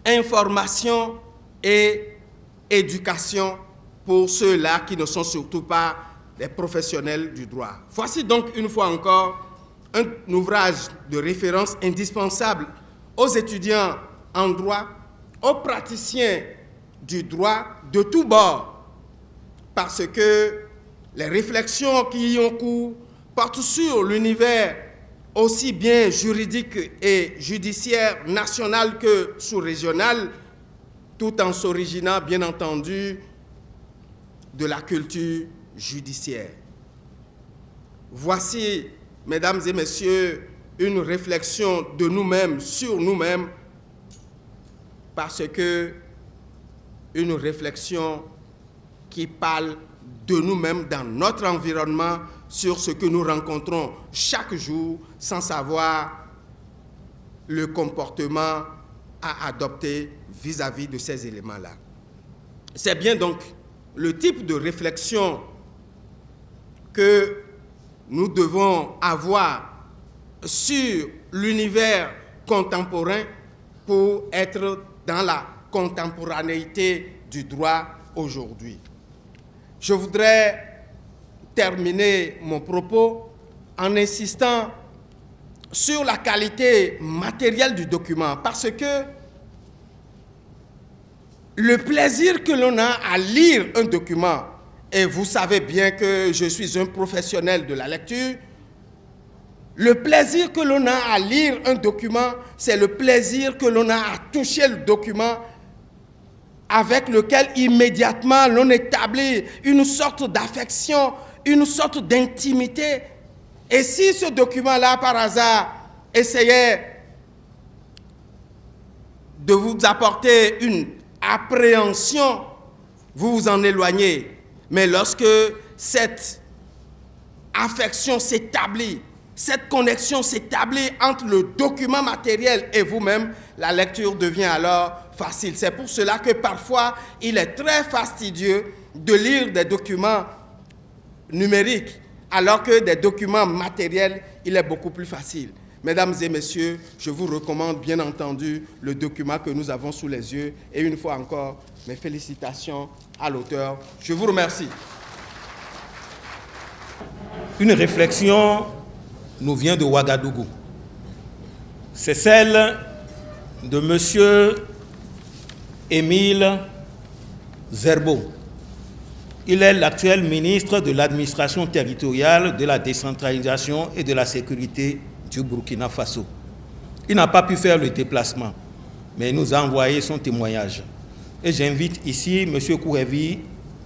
information et éducation pour ceux-là qui ne sont surtout pas des professionnels du droit. Voici donc une fois encore un ouvrage de référence indispensable aux étudiants en droit, aux praticiens du droit de tous bords, parce que les réflexions qui y ont cours portent sur l'univers aussi bien juridique et judiciaire national que sous-régional, tout en s'originant, bien entendu, de la culture judiciaire. Voici, mesdames et messieurs, une réflexion de nous-mêmes sur nous-mêmes, parce que une réflexion qui parle de nous-mêmes dans notre environnement, sur ce que nous rencontrons chaque jour, sans savoir le comportement à adopter vis-à-vis de ces éléments-là. C'est bien donc le type de réflexion que nous devons avoir sur l'univers contemporain pour être dans la contemporanéité du droit aujourd'hui. Je voudrais terminer mon propos en insistant sur la qualité matérielle du document, parce que le plaisir que l'on a à lire un document, et vous savez bien que je suis un professionnel de la lecture, le plaisir que l'on a à lire un document, c'est le plaisir que l'on a à toucher le document, avec lequel immédiatement l'on établit une sorte d'affection, une sorte d'intimité. Et si ce document-là, par hasard, essayait de vous apporter une appréhension, vous vous en éloignez. Mais lorsque cette affection s'établit, cette connexion s'établit entre le document matériel et vous-même, la lecture devient alors facile. C'est pour cela que parfois, il est très fastidieux de lire des documents numériques, alors que des documents matériels, il est beaucoup plus facile. Mesdames et messieurs, je vous recommande bien entendu le document que nous avons sous les yeux. Et une fois encore, mes félicitations à l'auteur. Je vous remercie. Une réflexion nous vient de Ouagadougou. C'est celle de M. Émile Zerbo. Il est l'actuel ministre de l'administration territoriale, de la décentralisation et de la sécurité du Burkina Faso. Il n'a pas pu faire le déplacement, mais il nous a envoyé son témoignage. Et j'invite ici M. Kourevi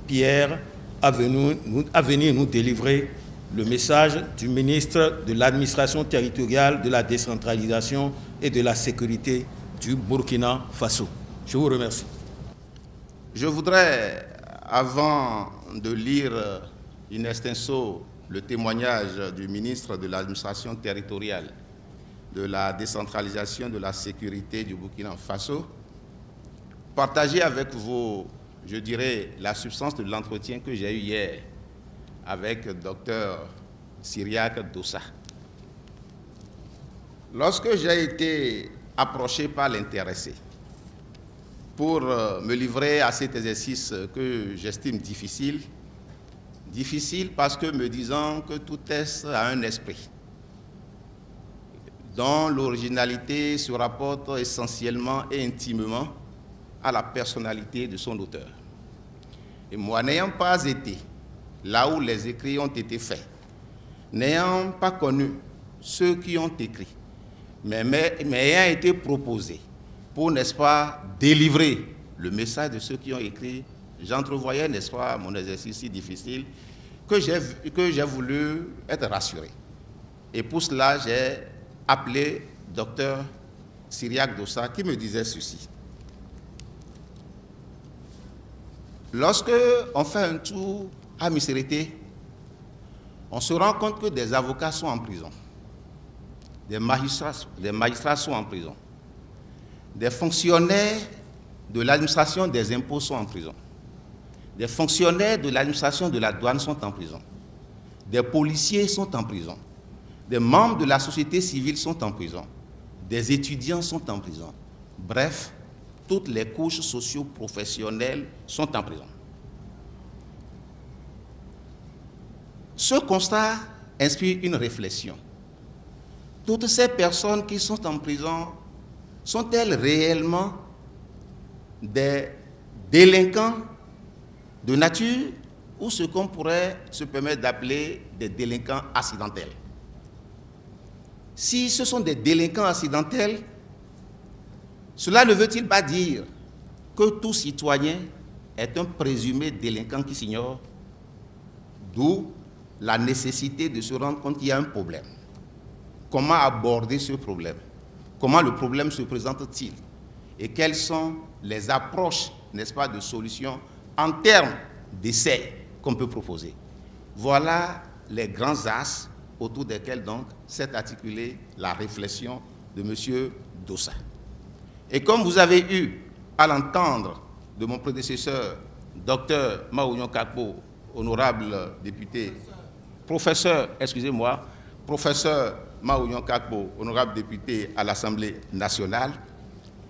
Pierre à venir nous délivrer le message du ministre de l'administration territoriale, de la décentralisation et de la sécurité du Burkina Faso. Je vous remercie. Je voudrais, avant de lire in extenso le témoignage du ministre de l'administration territoriale, de la décentralisation, de la sécurité du Burkina Faso, partager avec vous, je dirais, la substance de l'entretien que j'ai eu hier avec le docteur Syriac Dossa. Lorsque j'ai été approché par l'intéressé pour me livrer à cet exercice que j'estime difficile parce que me disant que tout texte a un esprit, dont l'originalité se rapporte essentiellement et intimement à la personnalité de son auteur. Et moi, n'ayant pas été là où les écrits ont été faits, n'ayant pas connu ceux qui ont écrit, mais ayant été proposés pour, n'est-ce pas, délivrer le message de ceux qui ont écrit, j'entrevoyais, n'est-ce pas, mon exercice si difficile, que j'ai voulu être rassuré. Et pour cela, j'ai appelé Dr Cyriaque Dossa qui me disait ceci. Lorsque on fait un tour à Missérété, on se rend compte que des avocats sont en prison, des magistrats sont en prison, des fonctionnaires de l'administration des impôts sont en prison, des fonctionnaires de l'administration de la douane sont en prison, des policiers sont en prison, des membres de la société civile sont en prison, des étudiants sont en prison. Bref, toutes les couches socio-professionnelles sont en prison. Ce constat inspire une réflexion. Toutes ces personnes qui sont en prison, sont-elles réellement des délinquants de nature ou ce qu'on pourrait se permettre d'appeler des délinquants accidentels? Si ce sont des délinquants accidentels, cela ne veut-il pas dire que tout citoyen est un présumé délinquant qui s'ignore? D'où la nécessité de se rendre compte qu'il y a un problème. Comment aborder ce problème? Comment le problème se présente-t-il? Et quelles sont les approches, n'est-ce pas, de solutions en termes d'essais qu'on peut proposer? Voilà les grands axes autour desquels donc s'est articulée la réflexion de M. Dossa. Et comme vous avez eu à l'entendre de mon prédécesseur, Dr Maounion Kakpo, honorable député, professeur Maounion Kakpo, honorable député à l'Assemblée nationale,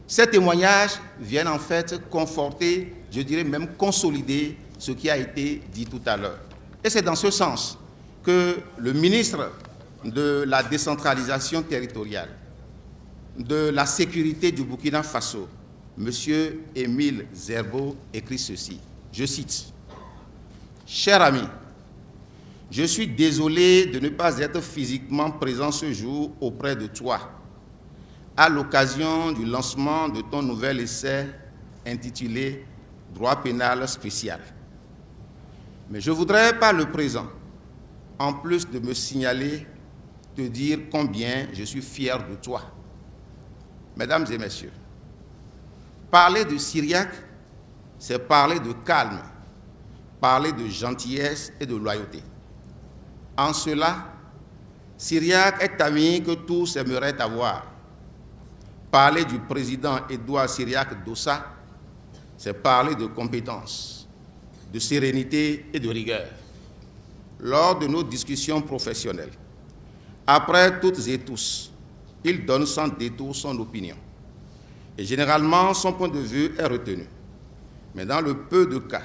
ces témoignages viennent en fait conforter, je dirais même consolider ce qui a été dit tout à l'heure. Et c'est dans ce sens que le ministre de la décentralisation territoriale, de la sécurité du Burkina Faso, M. Émile Zerbo, écrit ceci, je cite, « Cher ami, je suis désolé de ne pas être physiquement présent ce jour auprès de toi à l'occasion du lancement de ton nouvel essai intitulé « Droit pénal spécial ». Mais je voudrais par le présent, en plus de me signaler, te dire combien je suis fier de toi. Mesdames et messieurs, parler de Cyriaque, c'est parler de calme, parler de gentillesse et de loyauté. En cela, Cyriaque est ami que tous aimeraient avoir. Parler du président Edouard Cyriaque Dossa, c'est parler de compétence, de sérénité et de rigueur. Lors de nos discussions professionnelles, après toutes et tous, il donne sans détour son opinion. Et généralement, son point de vue est retenu. Mais dans le peu de cas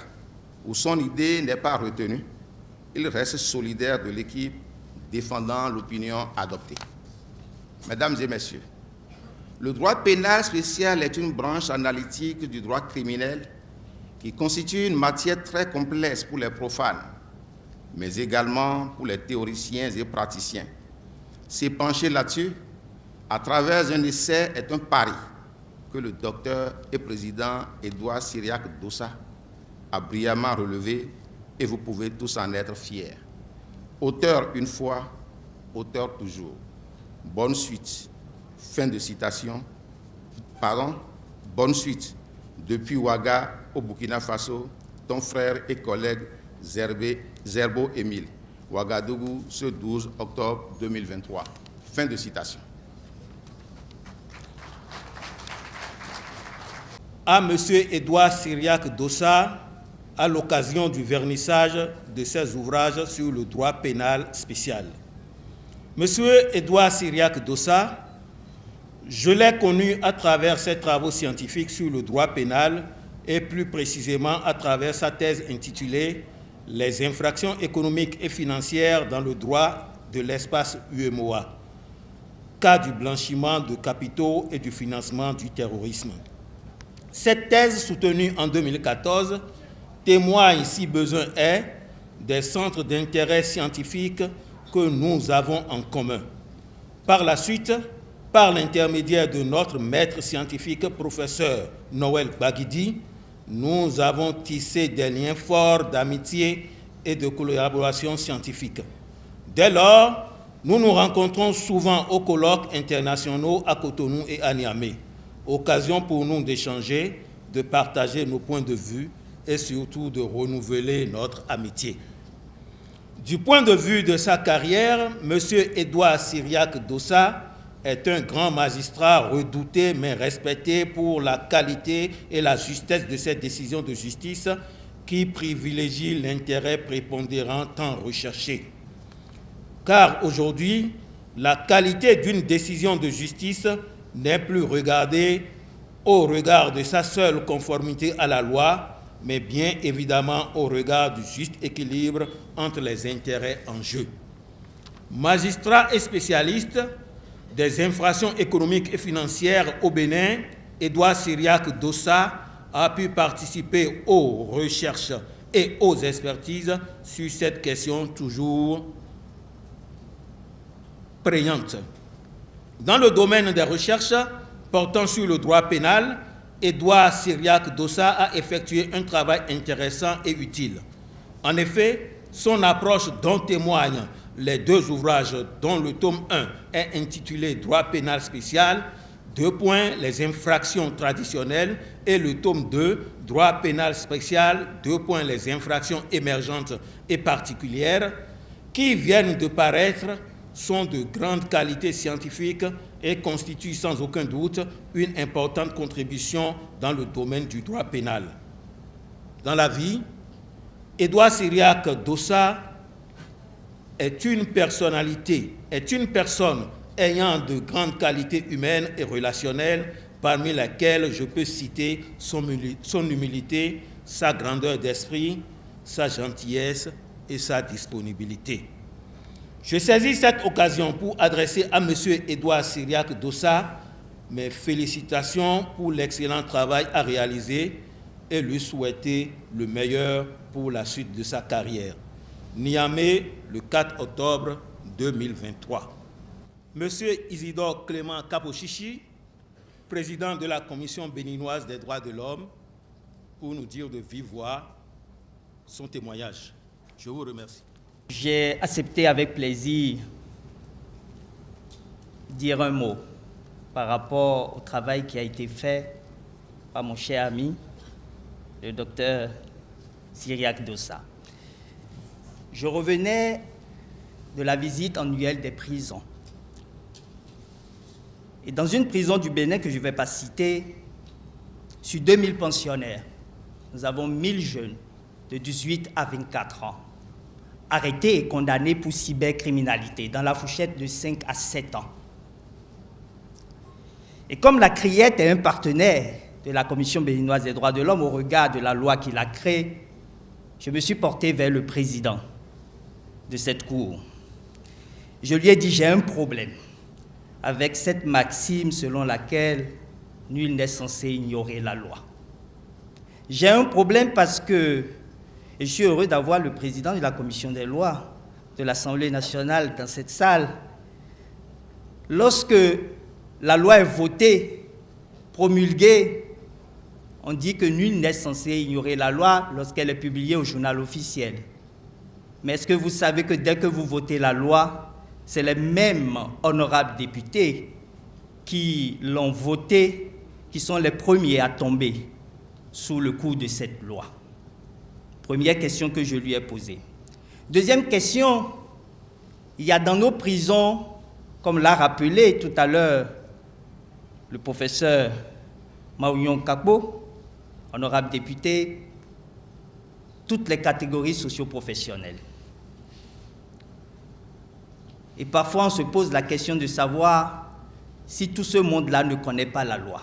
où son idée n'est pas retenue, il reste solidaire de l'équipe défendant l'opinion adoptée. Mesdames et messieurs, le droit pénal spécial est une branche analytique du droit criminel qui constitue une matière très complexe pour les profanes, mais également pour les théoriciens et praticiens. S'épancher là-dessus, à travers un essai, est un pari que le docteur et président Edouard Cyriaque Dossa a brillamment relevé et vous pouvez tous en être fiers. Auteur une fois, auteur toujours. Bonne suite. Fin de citation. Pardon. Bonne suite. Depuis Ouaga au Burkina Faso, ton frère et collègue Zerbo Émile. Ouagadougou, ce 12 octobre 2023. Fin de citation. À M. Edouard Cyriaque Dossa, à l'occasion du vernissage de ses ouvrages sur le droit pénal spécial. M. Edouard Cyriaque Dossa, je l'ai connu à travers ses travaux scientifiques sur le droit pénal et plus précisément à travers sa thèse intitulée « Les infractions économiques et financières dans le droit de l'espace UEMOA, cas du blanchiment de capitaux et du financement du terrorisme ». Cette thèse, soutenue en 2014, témoigne, si besoin est, des centres d'intérêt scientifique que nous avons en commun. Par la suite, par l'intermédiaire de notre maître scientifique, professeur Noël Baguidi, nous avons tissé des liens forts d'amitié et de collaboration scientifique. Dès lors, nous nous rencontrons souvent aux colloques internationaux à Cotonou et à Niamey, occasion pour nous d'échanger, de partager nos points de vue et surtout de renouveler notre amitié. Du point de vue de sa carrière, M. Édouard Syriac Dossa est un grand magistrat redouté mais respecté pour la qualité et la justesse de ses décisions de justice qui privilégient l'intérêt prépondérant tant recherché. Car aujourd'hui, la qualité d'une décision de justice n'est plus regardée au regard de sa seule conformité à la loi, mais bien évidemment au regard du juste équilibre entre les intérêts en jeu. Magistrat et spécialiste des infractions économiques et financières au Bénin, Édouard Syriac Dossa a pu participer aux recherches et aux expertises sur cette question toujours prégnante. Dans le domaine des recherches portant sur le droit pénal, Édouard Syriac Dossa a effectué un travail intéressant et utile. En effet, son approche dont témoignent les deux ouvrages dont le tome 1 est intitulé « Droit pénal spécial », les infractions traditionnelles, et le tome 2, Droit pénal spécial, les infractions émergentes et particulières, qui viennent de paraître, sont de grande qualité scientifique et constituent sans aucun doute une importante contribution dans le domaine du droit pénal. Dans la vie, Édouard Syriac Dossa est une personne ayant de grandes qualités humaines et relationnelles, parmi lesquelles je peux citer son humilité, sa grandeur d'esprit, sa gentillesse et sa disponibilité. Je saisis cette occasion pour adresser à M. Édouard Syriac Dossa mes félicitations pour l'excellent travail à réaliser et lui souhaiter le meilleur pour la suite de sa carrière. Niamey, le 4 octobre 2023. M. Isidore Clément Kapochichi, président de la Commission béninoise des droits de l'homme, pour nous dire de vive voix son témoignage. Je vous remercie. J'ai accepté avec plaisir dire un mot par rapport au travail qui a été fait par mon cher ami, le docteur Syriac Dossa. Je revenais de la visite annuelle des prisons. Et dans une prison du Bénin que je ne vais pas citer, sur 2000 pensionnaires, nous avons 1000 jeunes de 18 à 24 ans, arrêtés et condamnés pour cybercriminalité, dans la fourchette de 5 à 7 ans. Et comme la Criette est un partenaire de la Commission béninoise des droits de l'homme au regard de la loi qu'il a créée, je me suis porté vers le président de cette cour. Je lui ai dit, j'ai un problème avec cette maxime selon laquelle nul n'est censé ignorer la loi. J'ai un problème parce que, et je suis heureux d'avoir le président de la Commission des lois de l'Assemblée nationale dans cette salle, lorsque la loi est votée, promulguée, on dit que nul n'est censé ignorer la loi lorsqu'elle est publiée au journal officiel. Mais est-ce que vous savez que dès que vous votez la loi, c'est les mêmes honorables députés qui l'ont votée, qui sont les premiers à tomber sous le coup de cette loi? Première question que je lui ai posée. Deuxième question, il y a dans nos prisons, comme l'a rappelé tout à l'heure le professeur Maouyon Kakbo, honorable député, toutes les catégories socio-professionnelles. Et parfois, on se pose la question de savoir si tout ce monde-là ne connaît pas la loi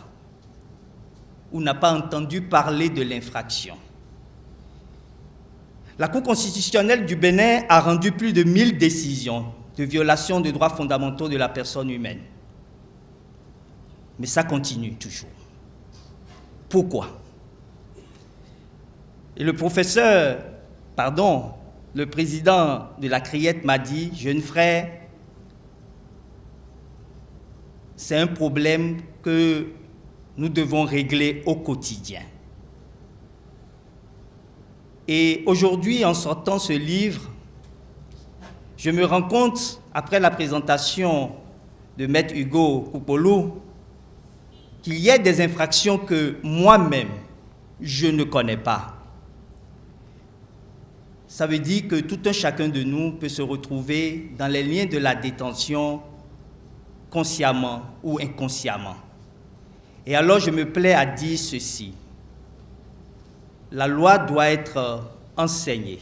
ou n'a pas entendu parler de l'infraction. La Cour constitutionnelle du Bénin a rendu plus de 1000 décisions de violation des droits fondamentaux de la personne humaine. Mais ça continue toujours. Pourquoi? Et le président de la Criette m'a dit, jeune frère, c'est un problème que nous devons régler au quotidien. Et aujourd'hui, en sortant ce livre, je me rends compte, après la présentation de Maître Hugo Koupoulou, qu'il y a des infractions que moi-même, je ne connais pas. Ça veut dire que tout un chacun de nous peut se retrouver dans les liens de la détention consciemment ou inconsciemment. Et alors je me plais à dire ceci. La loi doit être enseignée.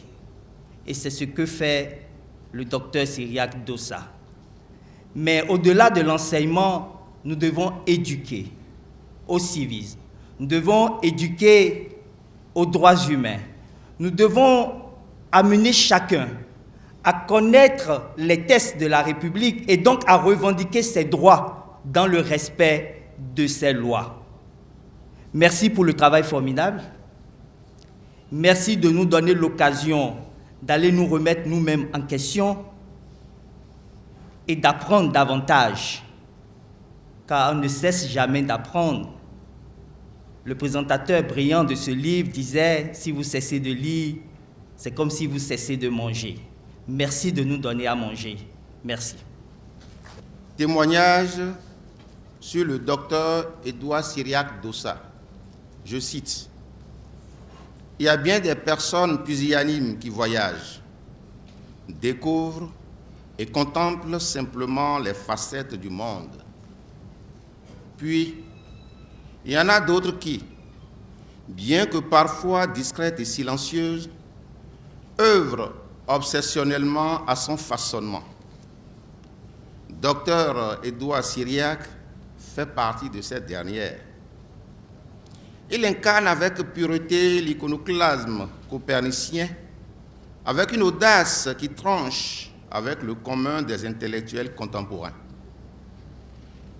Et c'est ce que fait le docteur Cyriaque Dossa. Mais au-delà de l'enseignement, nous devons éduquer au civisme. Nous devons éduquer aux droits humains. Nous devons amener chacun à connaître les textes de la République et donc à revendiquer ses droits dans le respect de ces lois. Merci pour le travail formidable. Merci de nous donner l'occasion d'aller nous remettre nous-mêmes en question et d'apprendre davantage, car on ne cesse jamais d'apprendre. Le présentateur brillant de ce livre disait, si vous cessez de lire, c'est comme si vous cessez de manger. Merci de nous donner à manger. Merci. Témoignage sur le docteur Edouard Cyriaque Dossa. Je cite. Il y a bien des personnes pusillanimes qui voyagent, découvrent et contemplent simplement les facettes du monde. Puis, il y en a d'autres qui, bien que parfois discrètes et silencieuses, œuvrent obsessionnellement à son façonnement. Docteur Edouard Cyriaque fait partie de cette dernière. Il incarne avec pureté l'iconoclasme copernicien, avec une audace qui tranche avec le commun des intellectuels contemporains.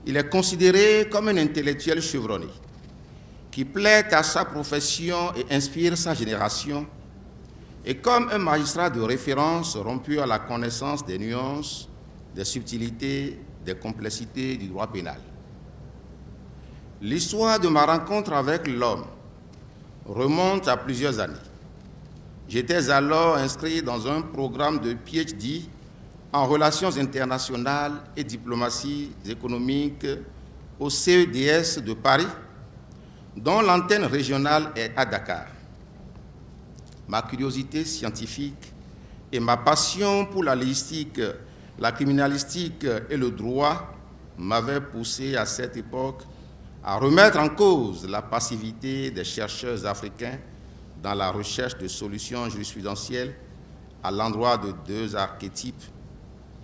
Il est considéré comme un intellectuel chevronné, qui plaît à sa profession et inspire sa génération, et comme un magistrat de référence rompu à la connaissance des nuances, des subtilités, des complexités du droit pénal. L'histoire de ma rencontre avec l'homme remonte à plusieurs années. J'étais alors inscrit dans un programme de PhD en relations internationales et diplomatie économique au CEDS de Paris, dont l'antenne régionale est à Dakar. Ma curiosité scientifique et ma passion pour la légistique, la criminalistique et le droit m'avaient poussé à cette époque à remettre en cause la passivité des chercheurs africains dans la recherche de solutions jurisprudentielles à l'endroit de deux archétypes,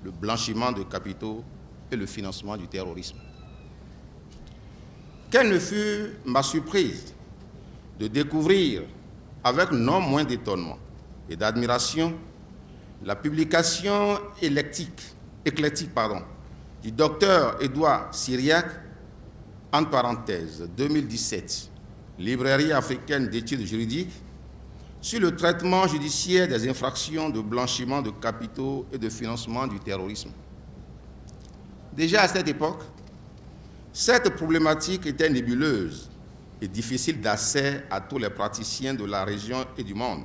le blanchiment de capitaux et le financement du terrorisme. Quelle ne fut ma surprise de découvrir, avec non moins d'étonnement et d'admiration, la publication éclectique du docteur Edouard Cyriaque, entre parenthèses, 2017, Librairie africaine d'études juridiques, sur le traitement judiciaire des infractions de blanchiment de capitaux et de financement du terrorisme. Déjà à cette époque, cette problématique était nébuleuse et difficile d'accès à tous les praticiens de la région et du monde.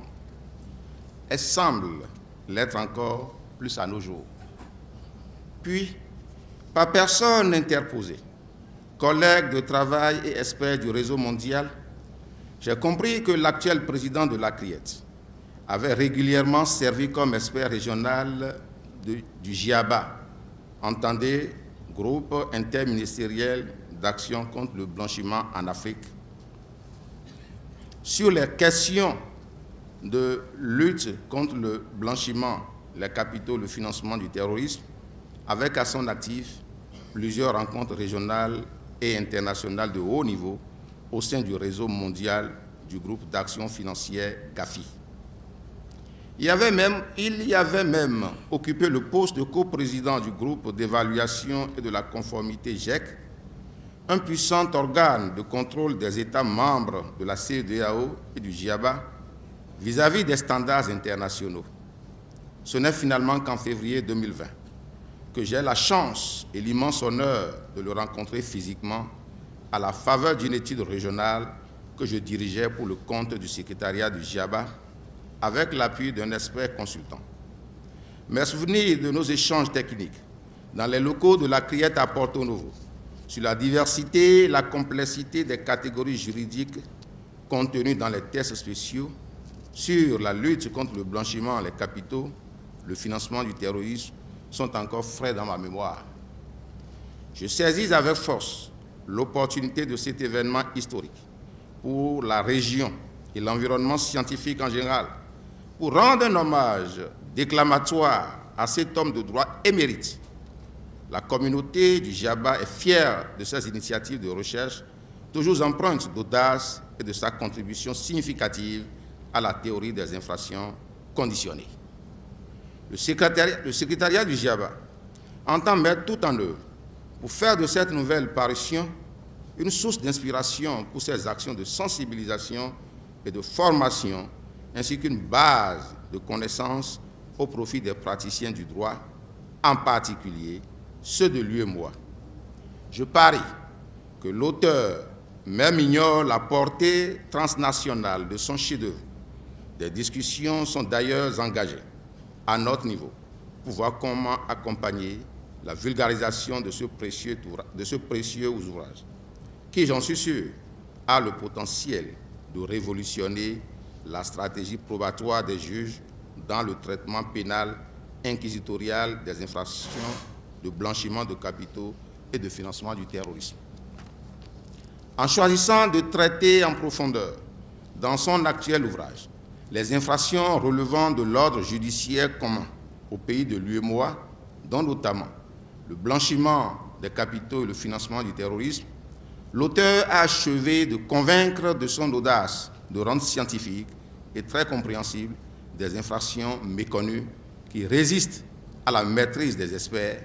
Elle semble l'être encore plus à nos jours. Puis, par personne interposée, collègues de travail et experts du réseau mondial, j'ai compris que l'actuel président de la CRIET avait régulièrement servi comme expert régional du GIABA, entendez, groupe interministériel d'action contre le blanchiment en Afrique, sur les questions de lutte contre le blanchiment, les capitaux, le financement du terrorisme, avec à son actif plusieurs rencontres régionales et internationales de haut niveau au sein du réseau mondial du groupe d'action financière GAFI. Il y avait même occupé le poste de coprésident du groupe d'évaluation et de la conformité GIEC, un puissant organe de contrôle des États membres de la CEDEAO et du GIABA vis-à-vis des standards internationaux. Ce n'est finalement qu'en février 2020 que j'ai la chance et l'immense honneur de le rencontrer physiquement à la faveur d'une étude régionale que je dirigeais pour le compte du secrétariat du GIABA avec l'appui d'un expert consultant. Mes souvenirs de nos échanges techniques dans les locaux de la Criette à Porto Novo sur la diversité et la complexité des catégories juridiques contenues dans les tests spéciaux, sur la lutte contre le blanchiment des capitaux, le financement du terrorisme, sont encore frais dans ma mémoire. Je saisis avec force l'opportunité de cet événement historique pour la région et l'environnement scientifique en général, pour rendre un hommage déclamatoire à cet homme de droit émérite. La communauté du GIABA est fière de ses initiatives de recherche, toujours empreintes d'audace et de sa contribution significative à la théorie des infractions conditionnées. Le secrétariat du GIABA entend mettre tout en œuvre pour faire de cette nouvelle parution une source d'inspiration pour ses actions de sensibilisation et de formation, ainsi qu'une base de connaissances au profit des praticiens du droit, en particulier ceux de l'UEMOA. Je parie que l'auteur même ignore la portée transnationale de son chef-d'œuvre. Des discussions sont d'ailleurs engagées à notre niveau pour voir comment accompagner la vulgarisation de ce précieux ouvrage, qui, j'en suis sûr, a le potentiel de révolutionner la stratégie probatoire des juges dans le traitement pénal inquisitorial des infractions de blanchiment de capitaux et de financement du terrorisme. En choisissant de traiter en profondeur, dans son actuel ouvrage, les infractions relevant de l'ordre judiciaire commun au pays de l'UEMOA, dont notamment le blanchiment des capitaux et le financement du terrorisme, l'auteur a achevé de convaincre de son audace de rendre scientifique et très compréhensible des infractions méconnues qui résistent à la maîtrise des experts,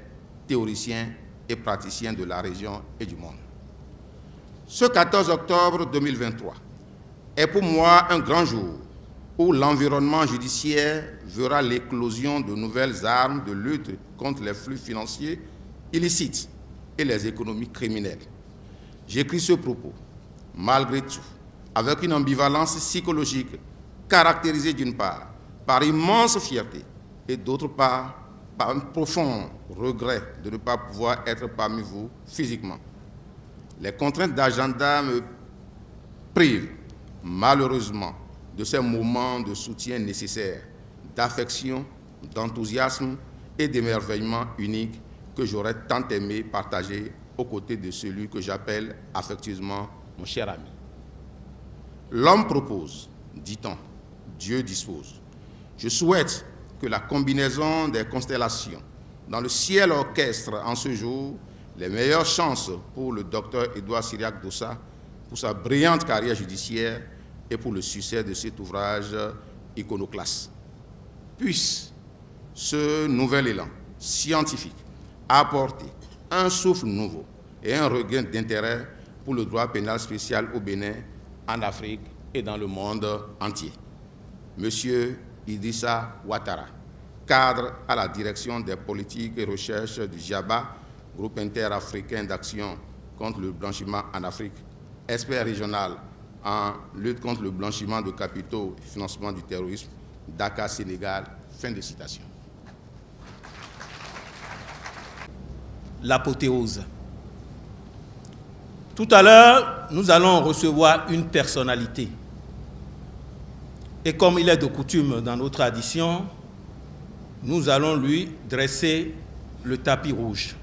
théoriciens et praticiens de la région et du monde. Ce 14 octobre 2023 est pour moi un grand jour où l'environnement judiciaire verra l'éclosion de nouvelles armes de lutte contre les flux financiers illicites et les économies criminelles. J'écris ce propos, malgré tout, avec une ambivalence psychologique caractérisée d'une part par immense fierté et d'autre part par un profond regret de ne pas pouvoir être parmi vous physiquement. Les contraintes d'agenda me privent malheureusement de ces moments de soutien nécessaires, d'affection, d'enthousiasme et d'émerveillement unique que j'aurais tant aimé partager aux côtés de celui que j'appelle affectueusement mon cher ami. L'homme propose, dit-on, Dieu dispose. Je souhaite que la combinaison des constellations dans le ciel orchestre en ce jour les meilleures chances pour le docteur Édouard Siriac Dossa, pour sa brillante carrière judiciaire et pour le succès de cet ouvrage iconoclaste. Puisse ce nouvel élan scientifique apporter un souffle nouveau et un regain d'intérêt pour le droit pénal spécial au Bénin, en Afrique et dans le monde entier. Monsieur Idrissa Ouattara, cadre à la direction des politiques et recherches du GIABA, Groupe interafricain d'action contre le blanchiment en Afrique, expert régional en lutte contre le blanchiment de capitaux et financement du terrorisme, Dakar, Sénégal. Fin de citation. L'apothéose. Tout à l'heure, nous allons recevoir une personnalité. Et comme il est de coutume dans nos traditions, nous allons lui dresser le tapis rouge.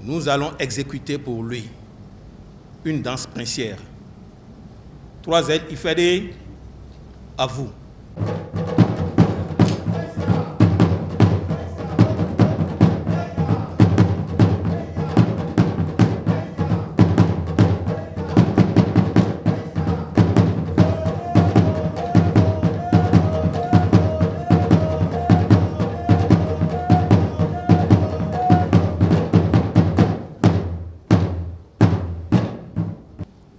Nous allons exécuter pour lui une danse princière. 3Z, Ifede, à vous.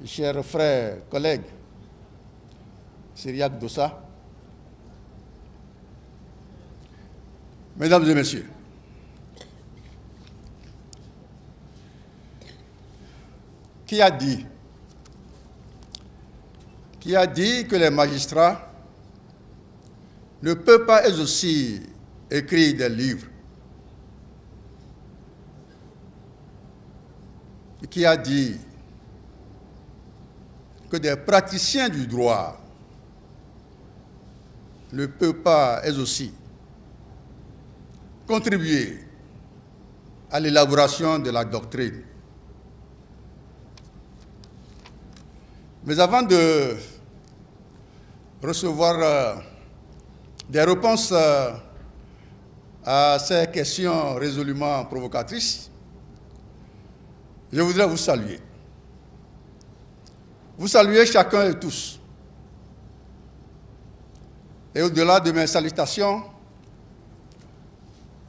Chers frères, collègues, Siriac Dossa, Mesdames et Messieurs, qui a dit que les magistrats ne peuvent pas eux aussi écrire des livres, et qui a dit que des praticiens du droit ne peuvent pas eux aussi contribuer à l'élaboration de la doctrine. Mais avant de recevoir des réponses à ces questions résolument provocatrices, je voudrais vous saluer. Vous saluer chacun et tous. Et au-delà de mes salutations,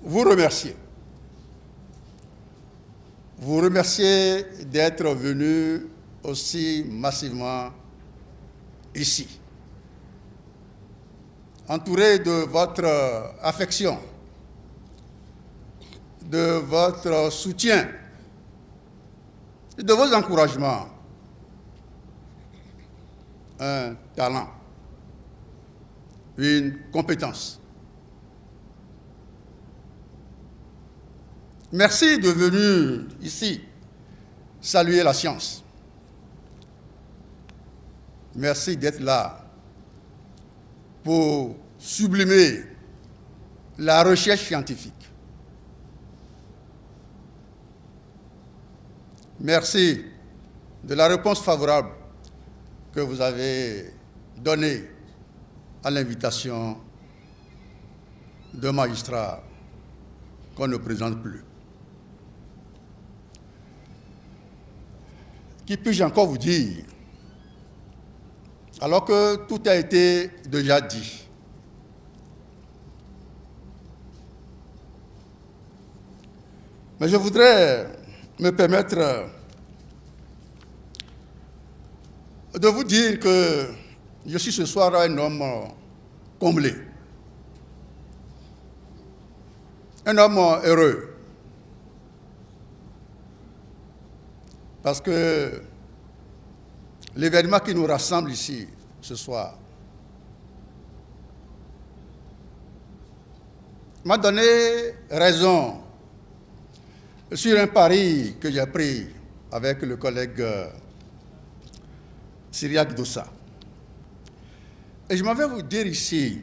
vous remercier. Vous remercier d'être venus aussi massivement ici, entouré de votre affection, de votre soutien et de vos encouragements. Un talent, une compétence. Merci de venir ici saluer la science. Merci d'être là pour sublimer la recherche scientifique. Merci de la réponse favorable que vous avez donnée à l'invitation d'un magistrat qu'on ne présente plus. Qui puis-je encore vous dire, alors que tout a été déjà dit? Mais je voudrais me permettre de vous dire que je suis ce soir un homme comblé, un homme heureux, parce que l'événement qui nous rassemble ici ce soir m'a donné raison sur un pari que j'ai pris avec le collègue Cyriaque Dossa. Et je m'en vais vous dire ici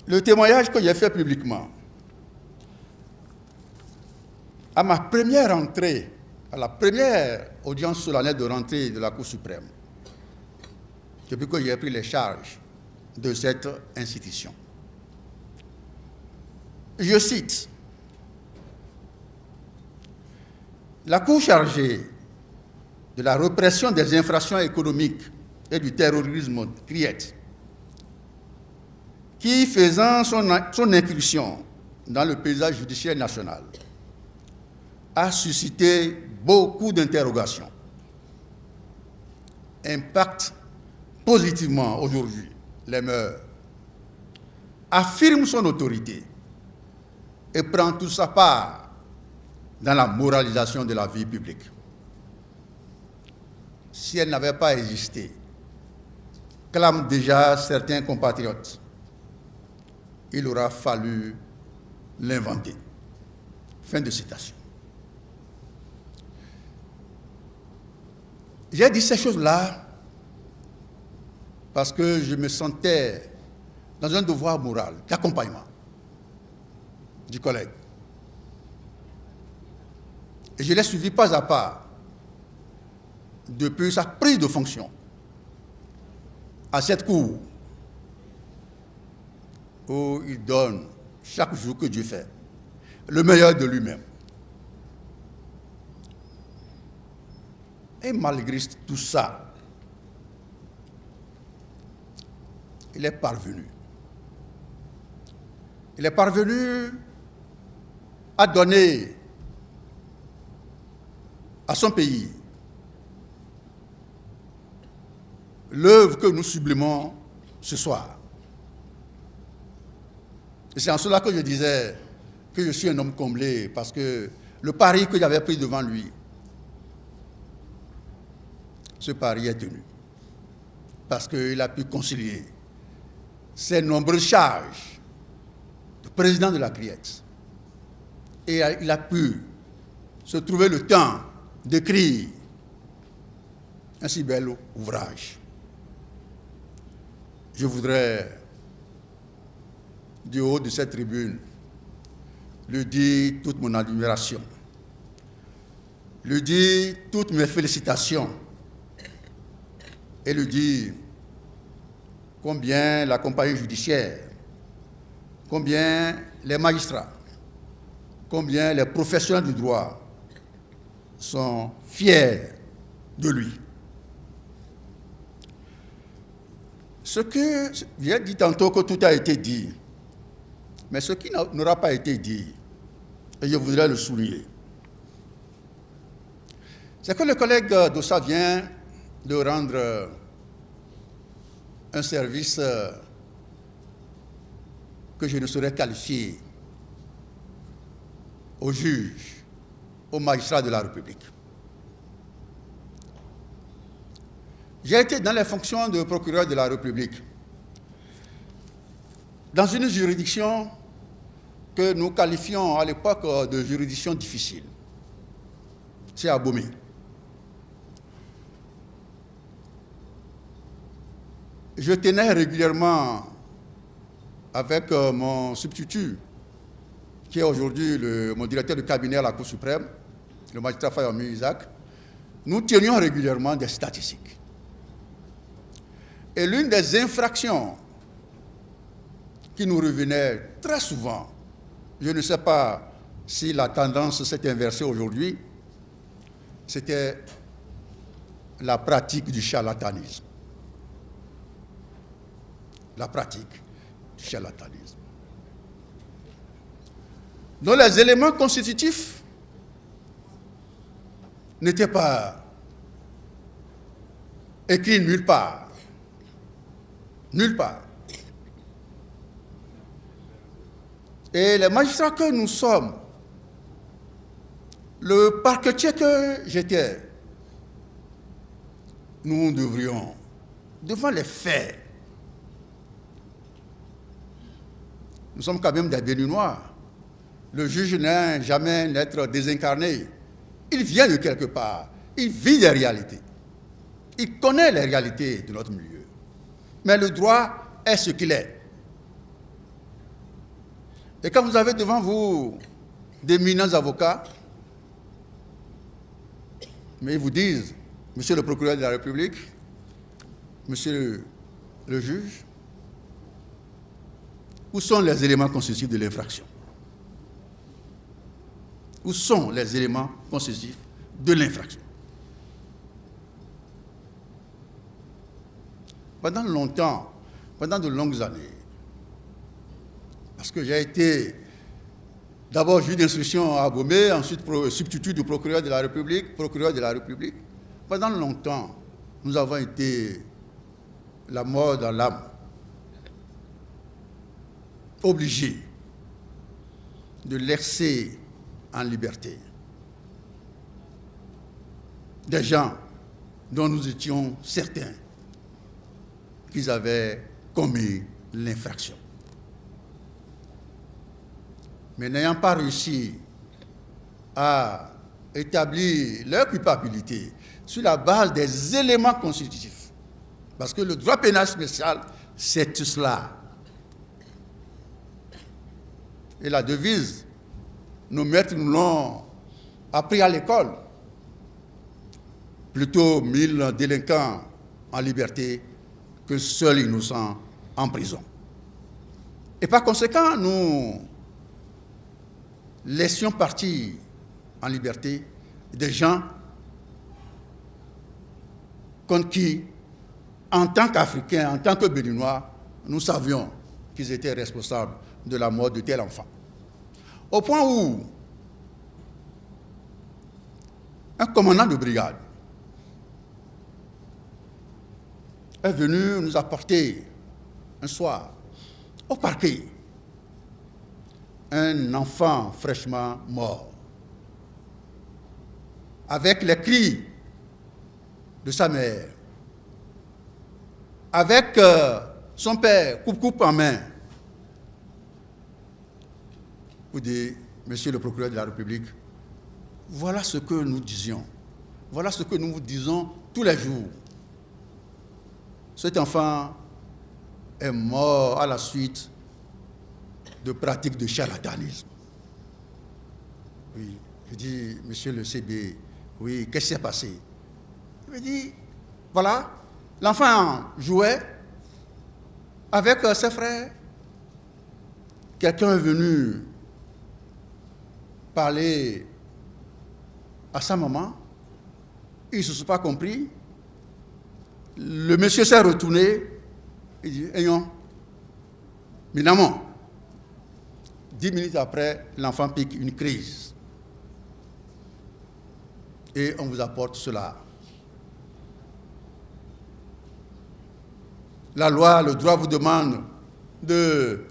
le témoignage que j'ai fait publiquement à ma première entrée, à la première audience solennelle de rentrée de la Cour suprême, depuis que j'ai pris les charges de cette institution. Je cite: la Cour chargée de la répression des infractions économiques et du terrorisme CRIET, qui, faisant son incursion dans le paysage judiciaire national, a suscité beaucoup d'interrogations, impacte positivement aujourd'hui les mœurs, affirme son autorité et prend toute sa part dans la moralisation de la vie publique. Si elle n'avait pas existé, clament déjà certains compatriotes, il aura fallu l'inventer. Fin de citation. J'ai dit ces choses-là parce que je me sentais dans un devoir moral d'accompagnement du collègue. Et je l'ai suivi pas à pas depuis sa prise de fonction à cette cour où il donne chaque jour que Dieu fait le meilleur de lui-même. Et malgré tout ça, il est parvenu. Il est parvenu à donner à son pays l'œuvre que nous sublimons ce soir. Et c'est en cela que je disais que je suis un homme comblé, parce que le pari que j'avais pris devant lui ce pari est tenu. Parce qu'il a pu concilier ses nombreuses charges de président de la CRIEX. Et il a pu se trouver le temps d'écrire un si bel ouvrage. Je voudrais, du haut de cette tribune, lui dire toute mon admiration, lui dire toutes mes félicitations et lui dire combien la compagnie judiciaire, combien les magistrats, combien les professionnels du droit sont fiers de lui. Ce que j'ai dit tantôt que tout a été dit, mais ce qui n'aura pas été dit, et je voudrais le souligner, c'est que le collègue Dossa vient de rendre un service que je ne saurais qualifier aux juges, aux magistrats de la République. J'ai été dans les fonctions de procureur de la République, dans une juridiction que nous qualifions à l'époque de juridiction difficile. C'est Abomey. Je tenais régulièrement avec mon substitut, qui est aujourd'hui mon directeur de cabinet à la Cour suprême, le magistrat Fayomi Isaac, nous tenions régulièrement des statistiques. Et l'une des infractions qui nous revenait très souvent, je ne sais pas si la tendance s'est inversée aujourd'hui, c'était la pratique du charlatanisme. La pratique du charlatanisme. Donc les éléments constitutifs n'étaient pas écrits nulle part. Nulle part. Et les magistrats que nous sommes, le parquetier que j'étais, nous devrions, devant les faits, nous sommes quand même des Béninois. Le juge n'est jamais n'être désincarné. Il vient de quelque part. Il vit des réalités. Il connaît les réalités de notre milieu. Mais le droit est ce qu'il est. Et quand vous avez devant vous d'éminents avocats, mais ils vous disent, monsieur le procureur de la République, monsieur le juge, où sont les éléments constitutifs de l'infraction? Où sont les éléments constitutifs de l'infraction? Pendant longtemps, pendant de longues années, parce que j'ai été d'abord juge d'instruction à Abomey, ensuite substitut du procureur de la République, pendant longtemps, nous avons été la mort dans l'âme, obligés de laisser en liberté des gens dont nous étions certains qu'ils avaient commis l'infraction. Mais n'ayant pas réussi à établir leur culpabilité sur la base des éléments constitutifs, parce que le droit pénal spécial, c'est tout cela. Et la devise, nos maîtres nous l'ont appris à l'école. Plutôt 1000 délinquants en liberté que seuls innocents en prison. Et par conséquent, nous laissions partir en liberté des gens contre qui, en tant qu'Africains, en tant que Béninois, nous savions qu'ils étaient responsables de la mort de tel enfant. Au point où un commandant de brigade est venu nous apporter un soir au parquet un enfant fraîchement mort, avec les cris de sa mère, avec son père, coupe-coupe en main, pour dire, Monsieur le procureur de la République, voilà ce que nous disions, voilà ce que nous vous disons tous les jours. Cet enfant est mort à la suite de pratiques de charlatanisme. Oui, je dis, Monsieur le CB, oui, qu'est-ce qui s'est passé? Il me dit, voilà, l'enfant jouait avec ses frères. Quelqu'un est venu parler à sa maman. Ils ne se sont pas compris. Le monsieur s'est retourné. Il dit, ayons, évidemment. 10 minutes après, l'enfant pique une crise. Et on vous apporte cela. La loi, le droit vous demande de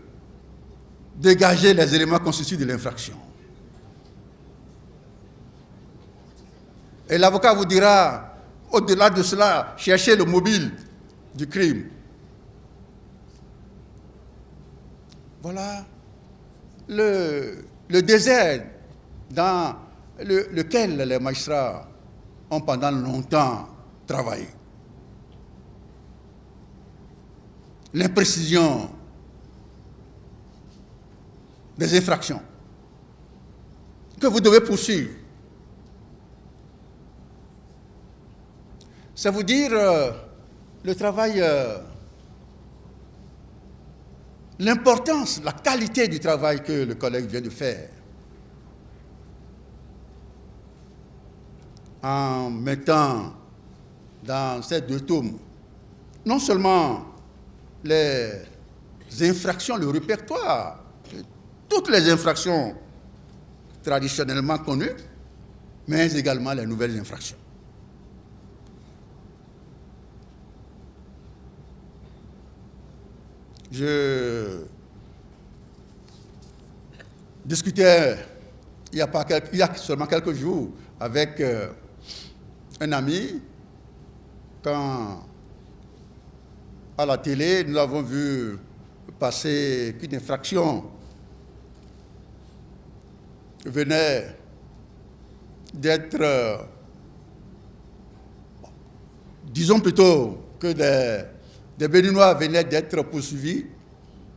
dégager les éléments constitutifs de l'infraction. Et l'avocat vous dira, au-delà de cela, cherchez le mobile du crime. Voilà le désert dans lequel les magistrats ont pendant longtemps travaillé. L'imprécision des infractions que vous devez poursuivre. C'est vous dire le travail, l'importance, la qualité du travail que le collègue vient de faire. En mettant dans ces 2 tomes non seulement les infractions, le répertoire, toutes les infractions traditionnellement connues, mais également les nouvelles infractions. Je discutais il y a seulement quelques jours avec un ami quand à la télé nous avons vu passer qu'une infraction venait d'être, disons plutôt que des Béninois venaient d'être poursuivis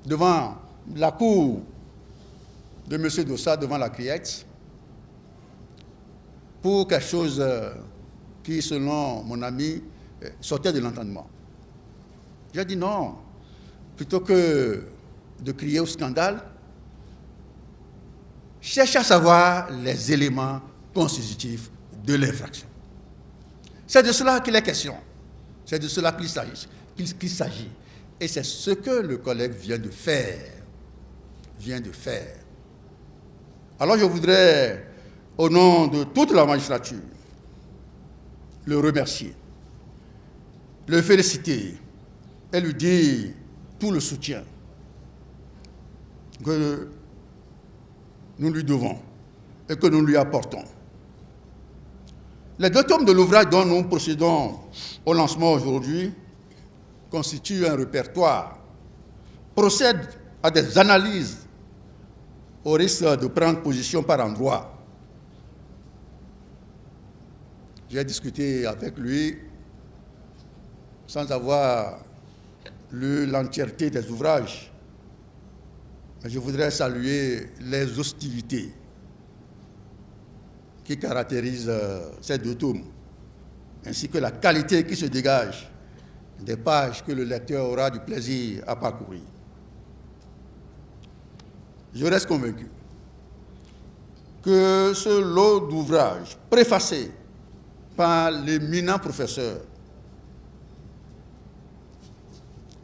devant la cour de M. Dossa, devant la Criette, pour quelque chose qui, selon mon ami, sortait de l'entendement. J'ai dit non, plutôt que de crier au scandale, cherchez à savoir les éléments constitutifs de l'infraction. C'est de cela qu'il est question. C'est de cela qu'il s'agit. Et c'est ce que le collègue vient de faire. Alors je voudrais, au nom de toute la magistrature, le remercier, le féliciter et lui dire tout le soutien que nous lui devons et que nous lui apportons. Les 2 tomes de l'ouvrage dont nous procédons au lancement aujourd'hui constituent un répertoire, procèdent à des analyses au risque de prendre position par endroit. J'ai discuté avec lui sans avoir lu l'entièreté des ouvrages. Mais je voudrais saluer les hostilités qui caractérisent ces 2 tomes, ainsi que la qualité qui se dégage des pages que le lecteur aura du plaisir à parcourir. Je reste convaincu que ce lot d'ouvrages préfacé par l'éminent professeur,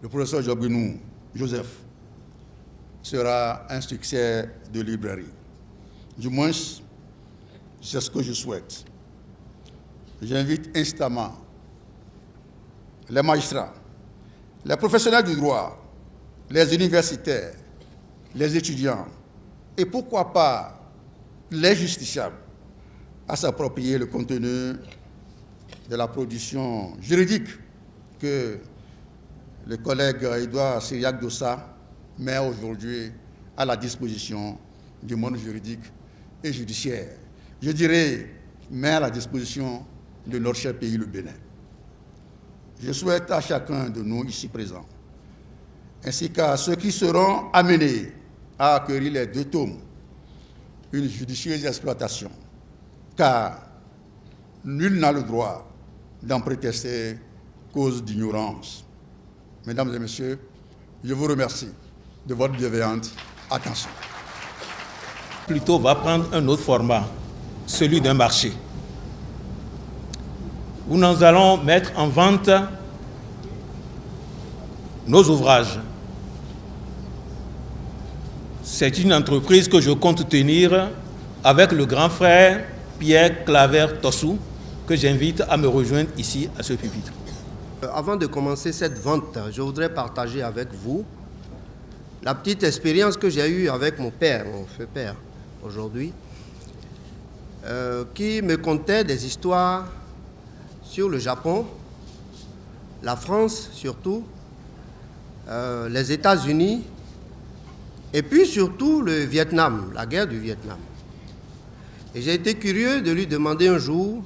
le professeur Jobguinou Joseph, sera un succès de librairie. Du moins, c'est ce que je souhaite. J'invite instamment les magistrats, les professionnels du droit, les universitaires, les étudiants et pourquoi pas les justiciables à s'approprier le contenu de la production juridique que le collègue Edouard Siriac-Dossa met aujourd'hui à la disposition du monde juridique et judiciaire. Je dirais, met à la disposition de notre cher pays, le Bénin. Je souhaite à chacun de nous ici présents, ainsi qu'à ceux qui seront amenés à acquérir les 2 tomes, une judicieuse exploitation, car nul n'a le droit d'en prétester cause d'ignorance. Mesdames et messieurs, je vous remercie de votre bienveillante attention. Plutôt va prendre un autre format, celui d'un marché, où nous allons mettre en vente nos ouvrages. C'est une entreprise que je compte tenir avec le grand frère Pierre Claver-Tossou, que j'invite à me rejoindre ici à ce pupitre. Avant de commencer cette vente, je voudrais partager avec vous la petite expérience que j'ai eue avec mon père, mon feu père, aujourd'hui, qui me contait des histoires sur le Japon, la France surtout, les États-Unis, et puis surtout le Vietnam, la guerre du Vietnam. Et j'ai été curieux de lui demander un jour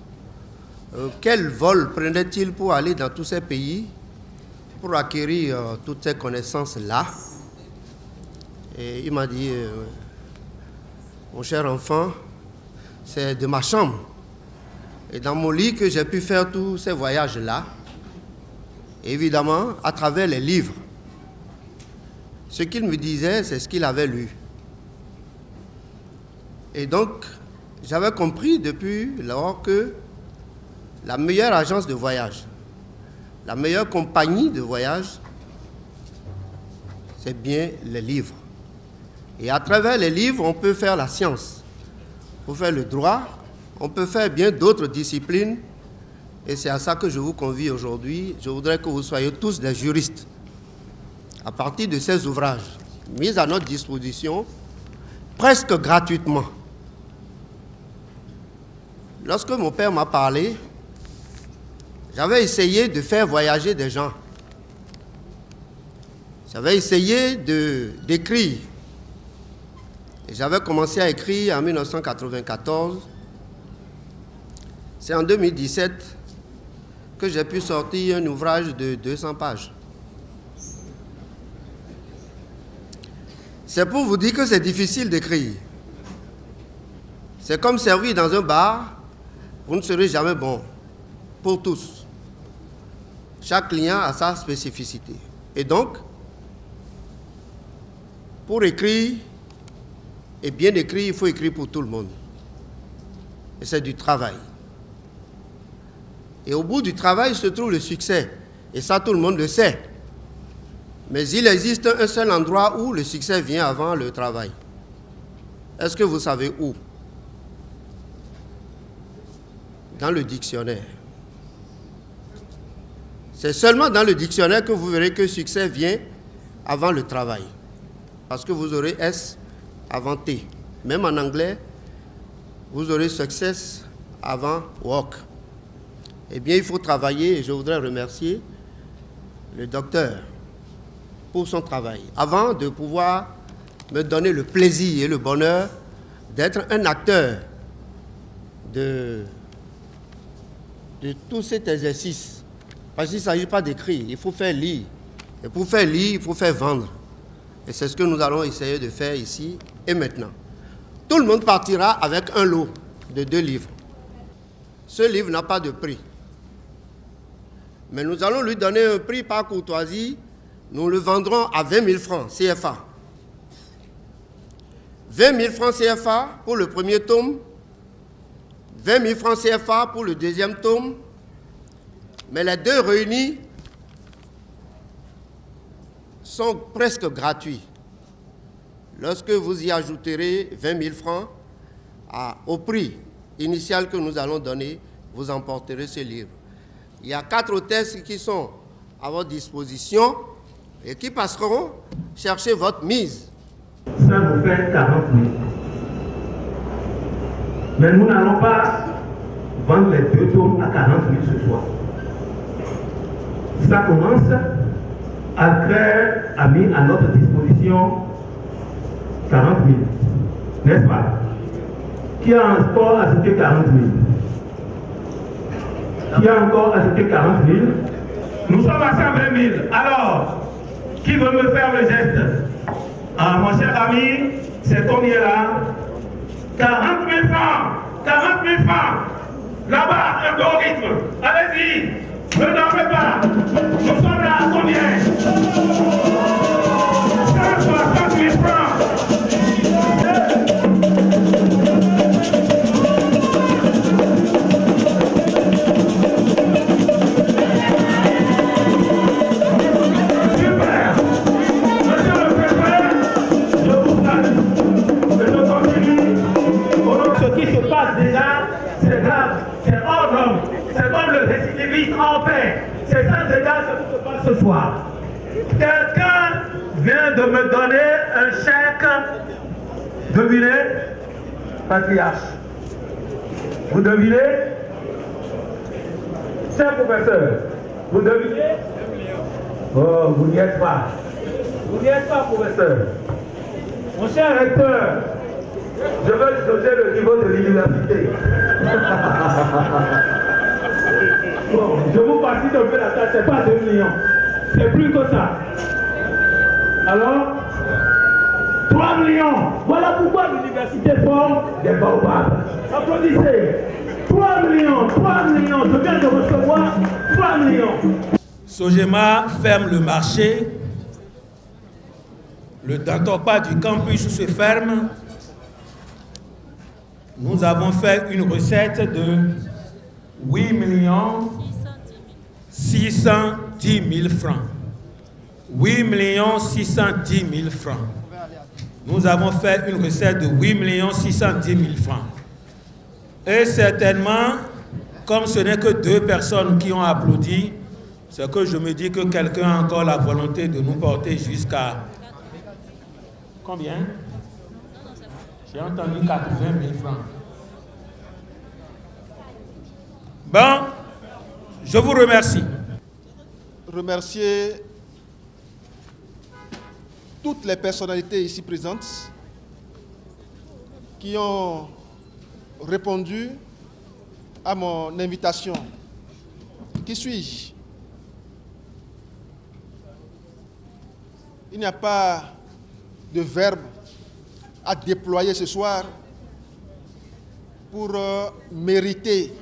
quel vol prenait-il pour aller dans tous ces pays pour acquérir toutes ces connaissances-là. Et il m'a dit, mon cher enfant, c'est de ma chambre et dans mon lit que j'ai pu faire tous ces voyages-là. Évidemment, à travers les livres. Ce qu'il me disait, c'est ce qu'il avait lu. Et donc, j'avais compris depuis lors que la meilleure agence de voyage, la meilleure compagnie de voyage, c'est bien les livres. Et à travers les livres, on peut faire la science, on peut faire le droit, on peut faire bien d'autres disciplines. Et c'est à ça que je vous convie aujourd'hui. Je voudrais que vous soyez tous des juristes. À partir de ces ouvrages mis à notre disposition, presque gratuitement. Lorsque mon père m'a parlé, j'avais essayé de faire voyager des gens. J'avais essayé d'écrire. Et j'avais commencé à écrire en 1994. C'est en 2017 que j'ai pu sortir un ouvrage de 200 pages. C'est pour vous dire que c'est difficile d'écrire. C'est comme servir dans un bar, vous ne serez jamais bon. Pour tous. Chaque client a sa spécificité. Et donc, pour écrire, et bien écrire, il faut écrire pour tout le monde. Et c'est du travail. Et au bout du travail se trouve le succès. Et ça, tout le monde le sait. Mais il existe un seul endroit où le succès vient avant le travail. Est-ce que vous savez où? Dans le dictionnaire. C'est seulement dans le dictionnaire que vous verrez que succès vient avant le travail. Parce que vous aurez S avant T. Même en anglais, vous aurez success avant work. Eh bien, il faut travailler et je voudrais remercier le docteur pour son travail. Avant de pouvoir me donner le plaisir et le bonheur d'être un acteur de tout cet exercice. Parce qu'il ne s'agit pas d'écrire, il faut faire lire. Et pour faire lire, il faut faire vendre. Et c'est ce que nous allons essayer de faire ici et maintenant. Tout le monde partira avec un lot de 2 livres. Ce livre n'a pas de prix. Mais nous allons lui donner un prix par courtoisie. Nous le vendrons à 20 000 francs CFA. 20 000 francs CFA pour le premier tome. 20 000 francs CFA pour le deuxième tome. Mais les 2 réunis sont presque gratuits. Lorsque vous y ajouterez 20 000 francs au prix initial que nous allons donner, vous emporterez ce livre. Il y a 4 hôtesses qui sont à votre disposition et qui passeront chercher votre mise. Ça vous fait 40 000. Mais nous n'allons pas vendre les 2 tomes à 40 000 ce soir. Ça commence. Alcré a mis à notre disposition 40 000, n'est-ce pas? Qui a encore ajouté 40 000? Qui a encore ajouté 40 000? Nous sommes à 120 000. Alors, qui veut me faire le geste? Ah, mon cher ami, c'est combien là? 40 000 francs! 40 000 francs! Là-bas, un beau rythme. Allez-y! Ne dormez pas! Nous sommes là à combien? 160 000 francs! En paix. C'est ça déjà ce qui se passe ce soir. Quelqu'un vient de me donner un chèque. Devinez? Patriarche. Vous devinez? Cher professeur, vous devinez? Oh, vous n'y êtes pas. Vous n'y êtes pas, professeur. Mon cher recteur, je veux jauger le niveau de l'université. Bon, je vous facilite un peu la tâche, c'est pas 2 millions, c'est plus que ça. Alors, 3 millions, voilà pourquoi l'université forme des baobabs. Applaudissez. 3 millions, je viens de recevoir 3 millions. Sogema ferme le marché, le Dantopa du campus se ferme. Nous avons fait une recette de 8 610 000 francs. 8 610 000 francs. Nous avons fait une recette de 8 610 000 francs. Et certainement, comme ce n'est que 2 personnes qui ont applaudi, c'est que je me dis que quelqu'un a encore la volonté de nous porter jusqu'à... Combien? J'ai entendu 80 000 francs. Bon, je vous remercie. Remercier toutes les personnalités ici présentes qui ont répondu à mon invitation. Qui suis-je? Il n'y a pas de verbe à déployer ce soir pour mériter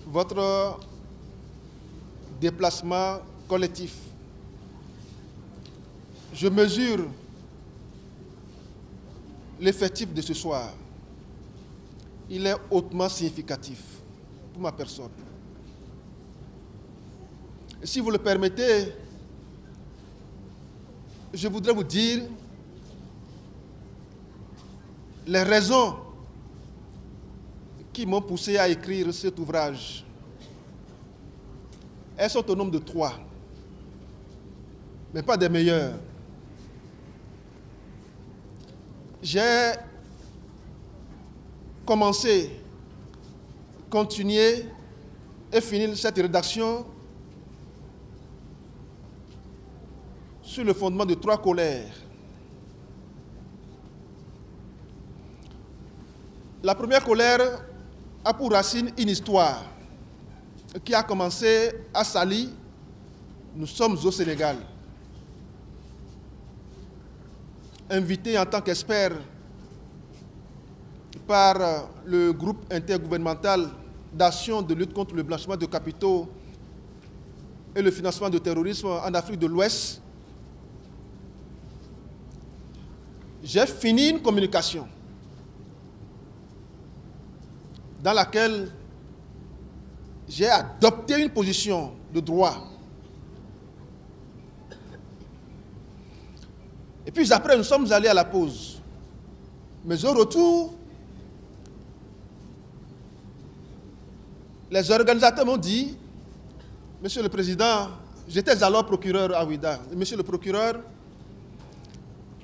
votre déplacement collectif. Je mesure l'effectif de ce soir. Il est hautement significatif pour ma personne. Et si vous le permettez, je voudrais vous dire les raisons qui m'ont poussé à écrire cet ouvrage. Elles sont au nombre de 3, mais pas des meilleures. J'ai commencé, continué et fini cette rédaction sur le fondement de 3 colères. La première colère a pour racine une histoire qui a commencé à Saly. Nous sommes au Sénégal. Invité en tant qu'expert par le groupe intergouvernemental d'action de lutte contre le blanchiment de capitaux et le financement du terrorisme en Afrique de l'Ouest, j'ai fini une communication dans laquelle j'ai adopté une position de droit. Et puis après, nous sommes allés à la pause. Mais au retour, les organisateurs m'ont dit, Monsieur le Président, j'étais alors procureur à Ouidah, Monsieur le procureur,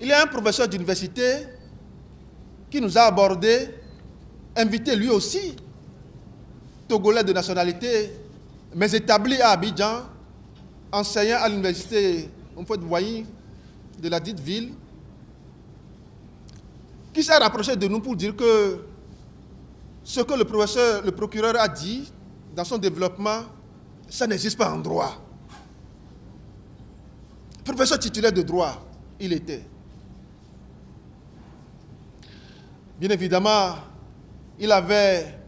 il y a un professeur d'université qui nous a abordé invité lui aussi, Togolais de nationalité, mais établi à Abidjan, enseignant à l'université Houphouët-Boigny de la dite ville, qui s'est rapproché de nous pour dire que ce que le procureur a dit dans son développement, ça n'existe pas en droit. Professeur titulaire de droit, il était. Bien évidemment, il avait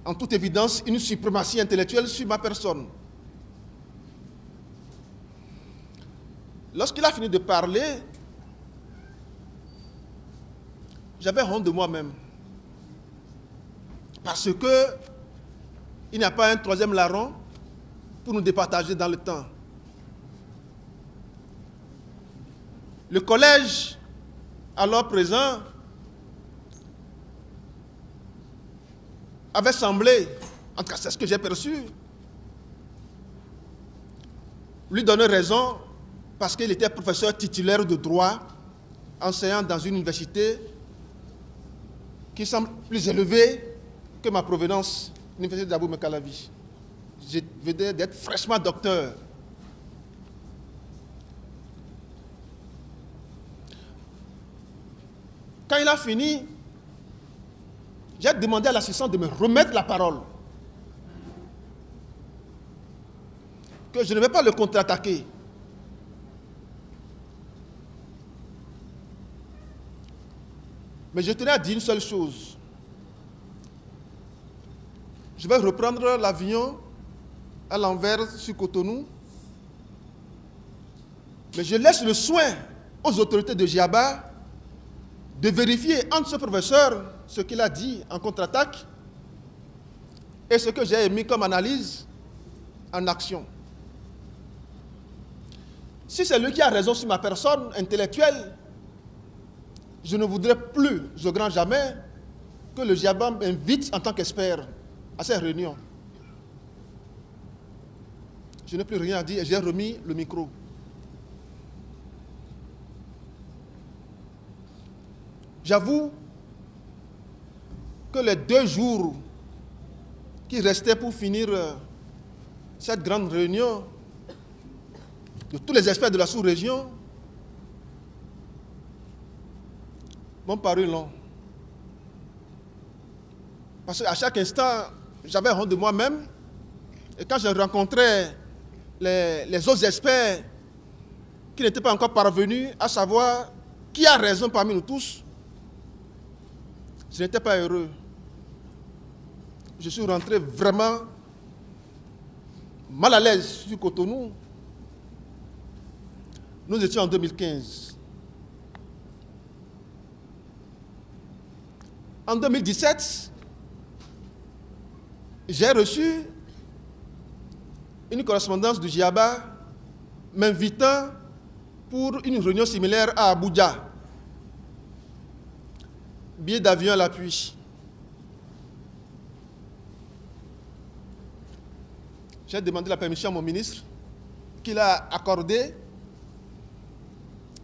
en toute évidence une suprématie intellectuelle sur ma personne. Lorsqu'il a fini de parler, j'avais honte de moi-même. Parce que il n'y a pas un troisième larron pour nous départager dans le temps. Le collège, alors présent, avait semblé, en tout cas c'est ce que j'ai perçu, lui donner raison parce qu'il était professeur titulaire de droit, enseignant dans une université qui semble plus élevée que ma provenance, l'université d'Abomey-Calavi. Je venais d'être fraîchement docteur. Quand il a fini, j'ai demandé à l'assistant de me remettre la parole. Que je ne vais pas le contre-attaquer. Mais je tenais à dire une seule chose. Je vais reprendre l'avion à l'envers sur Cotonou. Mais je laisse le soin aux autorités de Djiaba de vérifier entre ce professeur ce qu'il a dit en contre-attaque et ce que j'ai émis comme analyse en action. Si c'est lui qui a raison sur ma personne intellectuelle, je ne voudrais plus, au grand jamais, que le Djiaba m'invite en tant qu'expert à ces réunions. Je n'ai plus rien à dire et j'ai remis le micro. J'avoue que les 2 jours qui restaient pour finir cette grande réunion de tous les experts de la sous-région m'ont paru longs. Parce qu'à chaque instant, j'avais honte de moi-même. Et quand je rencontrais les autres experts qui n'étaient pas encore parvenus à savoir qui a raison parmi nous tous, je n'étais pas heureux. Je suis rentré vraiment mal à l'aise sur Cotonou. Nous étions en 2015. En 2017, j'ai reçu une correspondance du Djiaba m'invitant pour une réunion similaire à Abuja. Billet d'avion à l'appui. J'ai demandé la permission à mon ministre, qu'il a accordé.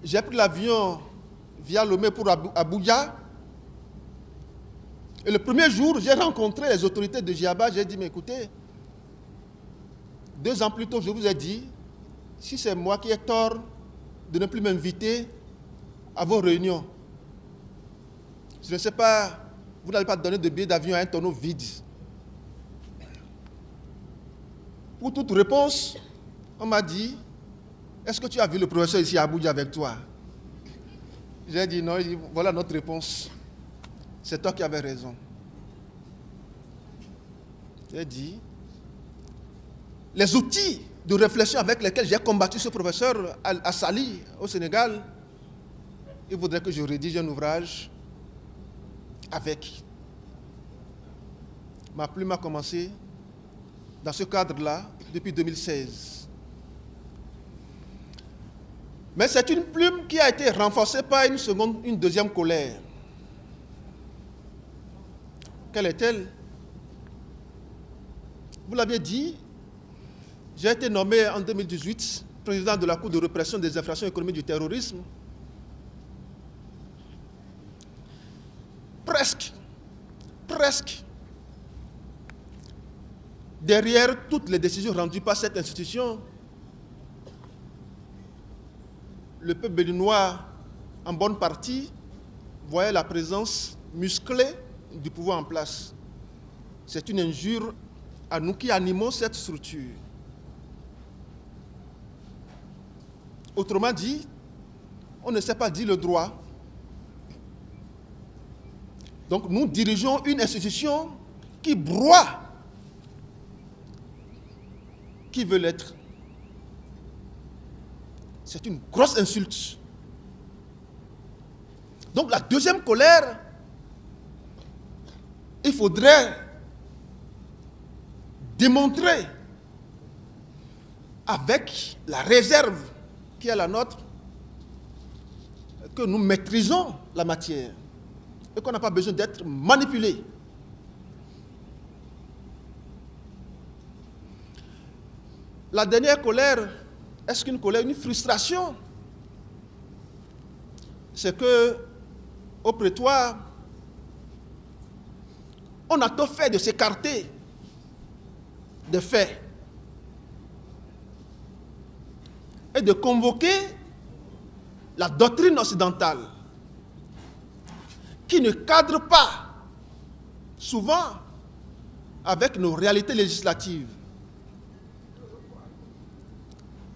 J'ai pris l'avion via Lomé pour Abuja. Et le premier jour, j'ai rencontré les autorités de Djiaba. J'ai dit, mais écoutez, 2 ans plus tôt, je vous ai dit, si c'est moi qui ai tort de ne plus m'inviter à vos réunions, je ne sais pas, vous n'allez pas donner de billets d'avion à un tonneau vide. Pour toute réponse, on m'a dit, est-ce que tu as vu le professeur ici à Abuja avec toi? J'ai dit non, il dit, voilà notre réponse. C'est toi qui avais raison. J'ai dit, les outils de réflexion avec lesquels j'ai combattu ce professeur à Saly, au Sénégal, il voudrait que je rédige un ouvrage avec. Ma plume a commencé dans ce cadre-là depuis 2016. Mais c'est une plume qui a été renforcée par une deuxième colère. Quelle est-elle? Vous l'aviez dit, j'ai été nommé en 2018 président de la Cour de répression des infractions économiques du terrorisme. Presque presque, derrière toutes les décisions rendues par cette institution, le peuple béninois, en bonne partie, voyait la présence musclée du pouvoir en place. C'est une injure à nous qui animons cette structure. Autrement dit, on ne sait pas dire le droit. Donc nous dirigeons une institution qui broie qui veut l'être. C'est une grosse insulte. Donc la deuxième colère, il faudrait démontrer avec la réserve qui est la nôtre que nous maîtrisons la matière et qu'on n'a pas besoin d'être manipulé. La dernière colère, est-ce qu'une colère, une frustration? C'est que au prétoire, on a tout fait de s'écarter des faits et de convoquer la doctrine occidentale qui ne cadre pas souvent avec nos réalités législatives.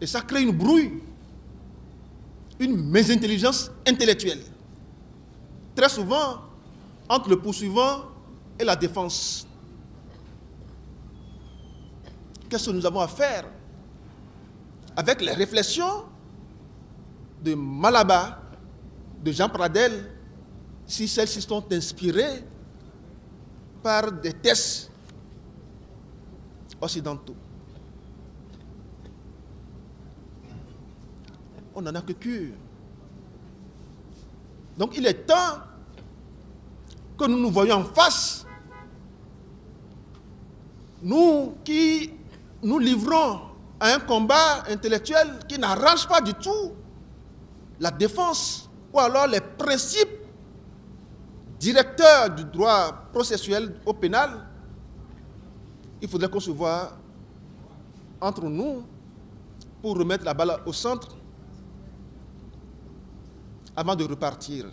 Et ça crée une brouille, une mésintelligence intellectuelle. Très souvent, entre le poursuivant et la défense. Qu'est-ce que nous avons à faire avec les réflexions de Malaba, de Jean Pradel, si celles-ci sont inspirées par des textes occidentaux? On n'en a que cure. Donc il est temps que nous nous voyions en face. Nous qui nous livrons à un combat intellectuel qui n'arrange pas du tout la défense ou alors les principes directeurs du droit processuel au pénal, il faudrait qu'on se voie entre nous pour remettre la balle au centre avant de repartir.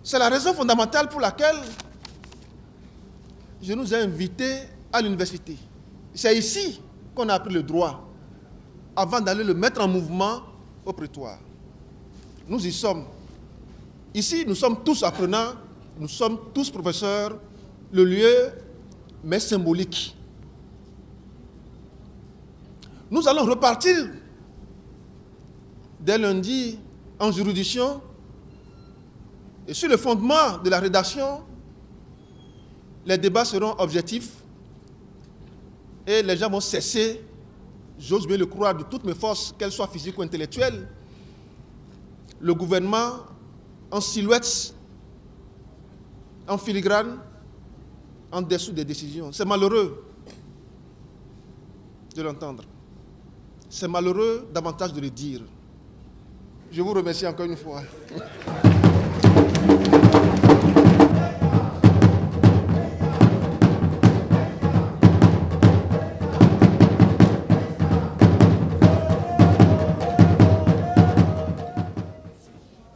C'est la raison fondamentale pour laquelle je nous ai invités à l'université. C'est ici qu'on a appris le droit, avant d'aller le mettre en mouvement au prétoire. Nous y sommes. Ici, nous sommes tous apprenants, nous sommes tous professeurs. Le lieu m'est symbolique. Nous allons repartir dès lundi en juridiction, et sur le fondement de la rédaction, les débats seront objectifs et les gens vont cesser, j'ose bien le croire de toutes mes forces, qu'elles soient physiques ou intellectuelles, le gouvernement en silhouette, en filigrane, en dessous des décisions. C'est malheureux de l'entendre. C'est malheureux davantage de le dire. Je vous remercie encore une fois.